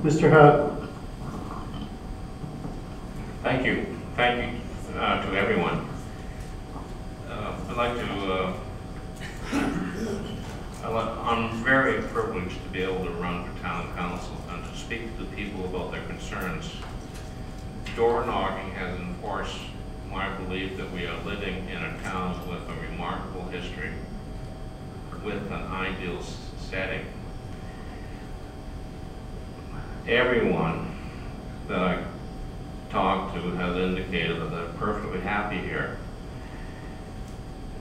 Speaker 2: Mr. Hutt.
Speaker 8: Thank you. Thank you to everyone. I'd like to, I'm very privileged to be able to run for town council and to speak to the people about their concerns. Door knocking has enforced my belief that we are living in a town with a remarkable history, with an ideal setting. Everyone that I talked to has indicated that they're perfectly happy here.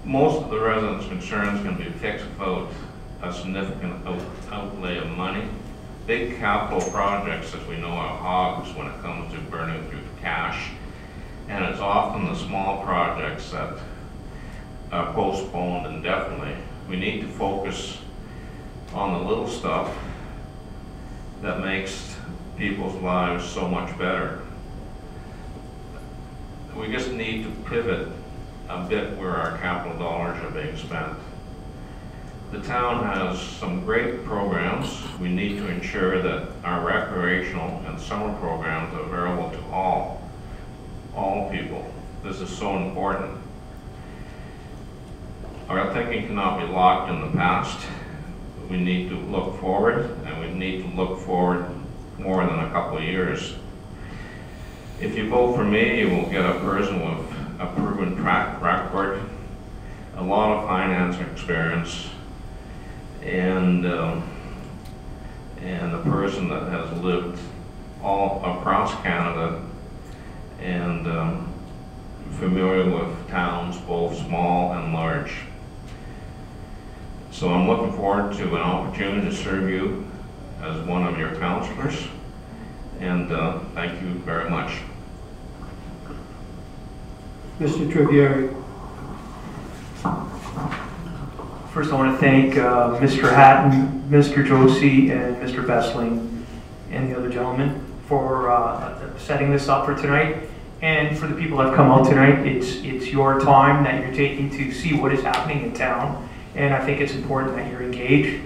Speaker 8: Most of the residents' concerns can be fixed without a significant outlay of money. Big capital projects, as we know, are hogs when it comes to burning through cash. And it's often the small projects that are postponed indefinitely. We need to focus on the little stuff that makes people's lives so much better. We just need to pivot a bit where our capital dollars are being spent. The town has some great programs. We need to ensure that our recreational and summer programs are available to all people. This is so important. Our thinking cannot be locked in the past. We need to look forward, and we need to look forward more than a couple of years. If you vote for me, you will get a person with a proven track record, a lot of finance experience, and a person that has lived all across Canada and familiar with towns, both small and large. So I'm looking forward to an opportunity to serve you as one of your councillors, and thank you very much.
Speaker 2: Mr. Travier.
Speaker 7: First, I want to thank Mr. Hatton, Mr. Josie, and Mr. Bessling, and the other gentlemen for setting this up for tonight. And for the people that have come out tonight, it's your time that you're taking to see what is happening in town. And I think it's important that you're engaged.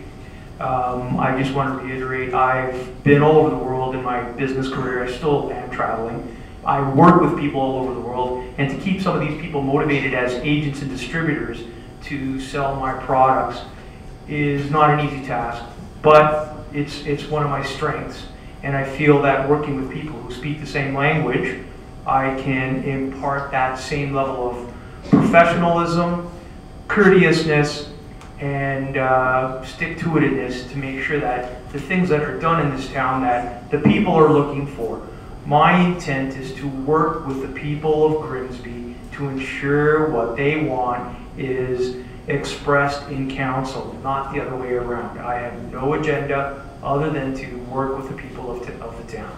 Speaker 7: I just want to reiterate, I've been all over the world in my business career. I still am traveling. I work with people all over the world, and to keep some of these people motivated as agents and distributors to sell my products is not an easy task, but it's one of my strengths. And I feel that working with people who speak the same language, I can impart that same level of professionalism, courteousness, and stick-to-itiveness to make sure that the things that are done in this town that the people are looking for. My intent is to work with the people of Grimsby to ensure what they want is expressed in council, not the other way around. I have no agenda other than to work with the people of the town.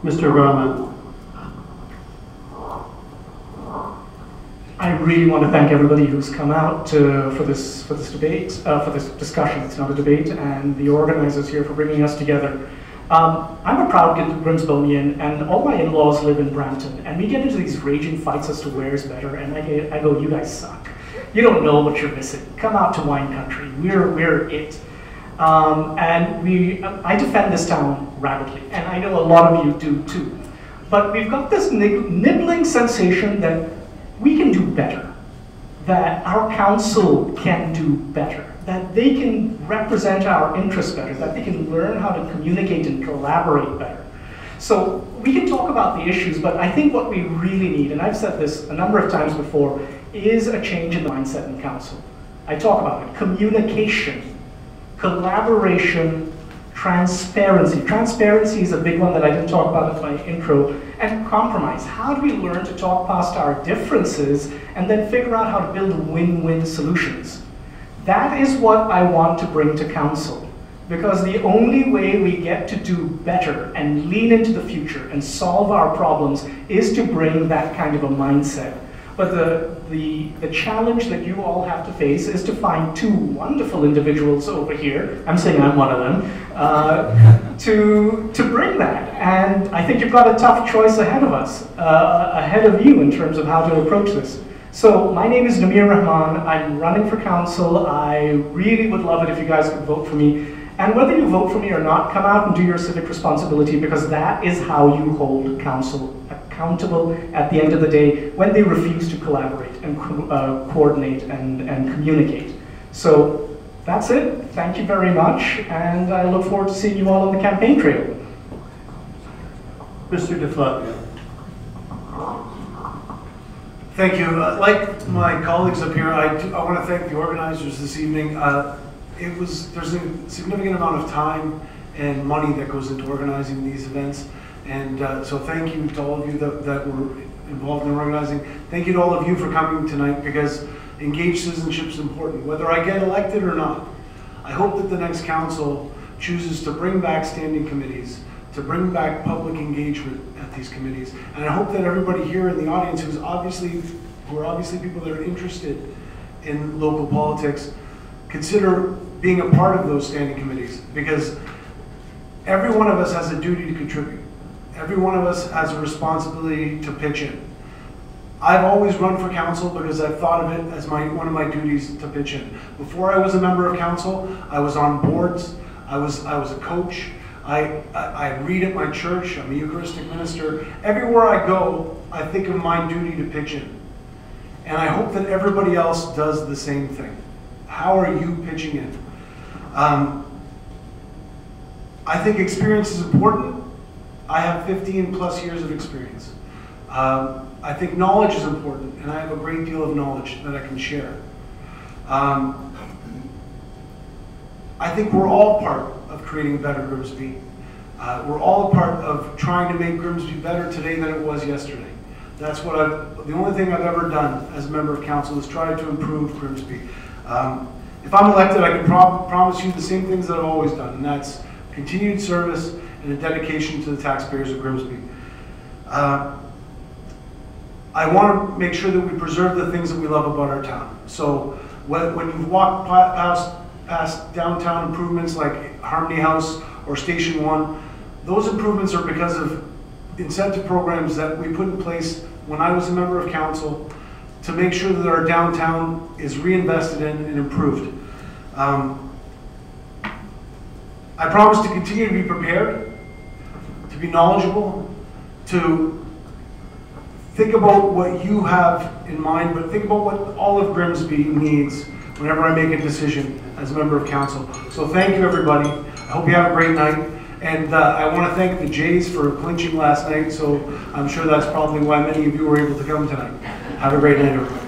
Speaker 2: Mr. Rahman.
Speaker 6: I really want to thank everybody who's come out for this debate, for this discussion. It's not a debate, and the organizers here for bringing us together. I'm a proud Grimsbonian, and all my in-laws live in Brampton, and we get into these raging fights as to where's better, and I go, you guys suck. You don't know what you're missing. Come out to wine country. We're it. And I defend this town rapidly, and I know a lot of you do too. But we've got this nibbling sensation that we can do better, that our council can do better, that they can represent our interests better, that they can learn how to communicate and collaborate better. So we can talk about the issues, but I think what we really need, and I've said this a number of times before, is a change in the mindset in council. I talk about it: communication, collaboration, transparency. Transparency is a big one that I didn't talk about in my intro. And compromise. How do we learn to talk past our differences and then figure out how to build win-win solutions? That is what I want to bring to council, because the only way we get to do better and lean into the future and solve our problems is to bring that kind of a mindset. But the challenge that you all have to face is to find two wonderful individuals over here, I'm saying I'm one of them, to bring that. And I think you've got a tough choice ahead of us, ahead of you in terms of how to approach this. So my name is Namir Rahman. I'm running for council. I really would love it if you guys could vote for me. And whether you vote for me or not, come out and do your civic responsibility, because that is how you hold council accountable at the end of the day when they refuse to collaborate and coordinate and communicate. So that's it. Thank you very much, and I look forward to seeing you all on the campaign trail.
Speaker 2: Mr. DeFlavio.
Speaker 5: Thank you. Like my colleagues up here, I want to thank the organizers this evening. There's a significant amount of time and money that goes into organizing these events. And so thank you to all of you that were involved in organizing. Thank you to all of you for coming tonight, because engaged citizenship is important, whether I get elected or not. I hope that the next council chooses to bring back standing committees, to bring back public engagement at these committees. And I hope that everybody here in the audience who are obviously people that are interested in local politics consider being a part of those standing committees, because every one of us has a duty to contribute. Every one of us has a responsibility to pitch in. I've always run for council because I've thought of it as one of my duties to pitch in. Before I was a member of council, I was on boards, I was a coach, I read at my church, I'm a Eucharistic minister. Everywhere I go, I think of my duty to pitch in. And I hope that everybody else does the same thing. How are you pitching in? I think experience is important. I have 15 plus years of experience. I think knowledge is important, and I have a great deal of knowledge that I can share. I think we're all part of creating a better Grimsby. We're all a part of trying to make Grimsby better today than it was yesterday. That's the only thing I've ever done as a member of council is try to improve Grimsby. If I'm elected, I can promise you the same things that I've always done, and that's continued service and a dedication to the taxpayers of Grimsby. I want to make sure that we preserve the things that we love about our town. So when you've walked past downtown improvements like Harmony House or Station 1, those improvements are because of incentive programs that we put in place when I was a member of council to make sure that our downtown is reinvested in and improved. I promise to continue to be prepared, to be knowledgeable, to think about what you have in mind, but think about what all of Grimsby needs whenever I make a decision as a member of council. So thank you, everybody. I hope you have a great night. And I want to thank the Jays for clinching last night, so I'm sure that's probably why many of you were able to come tonight. Have a great night, everybody.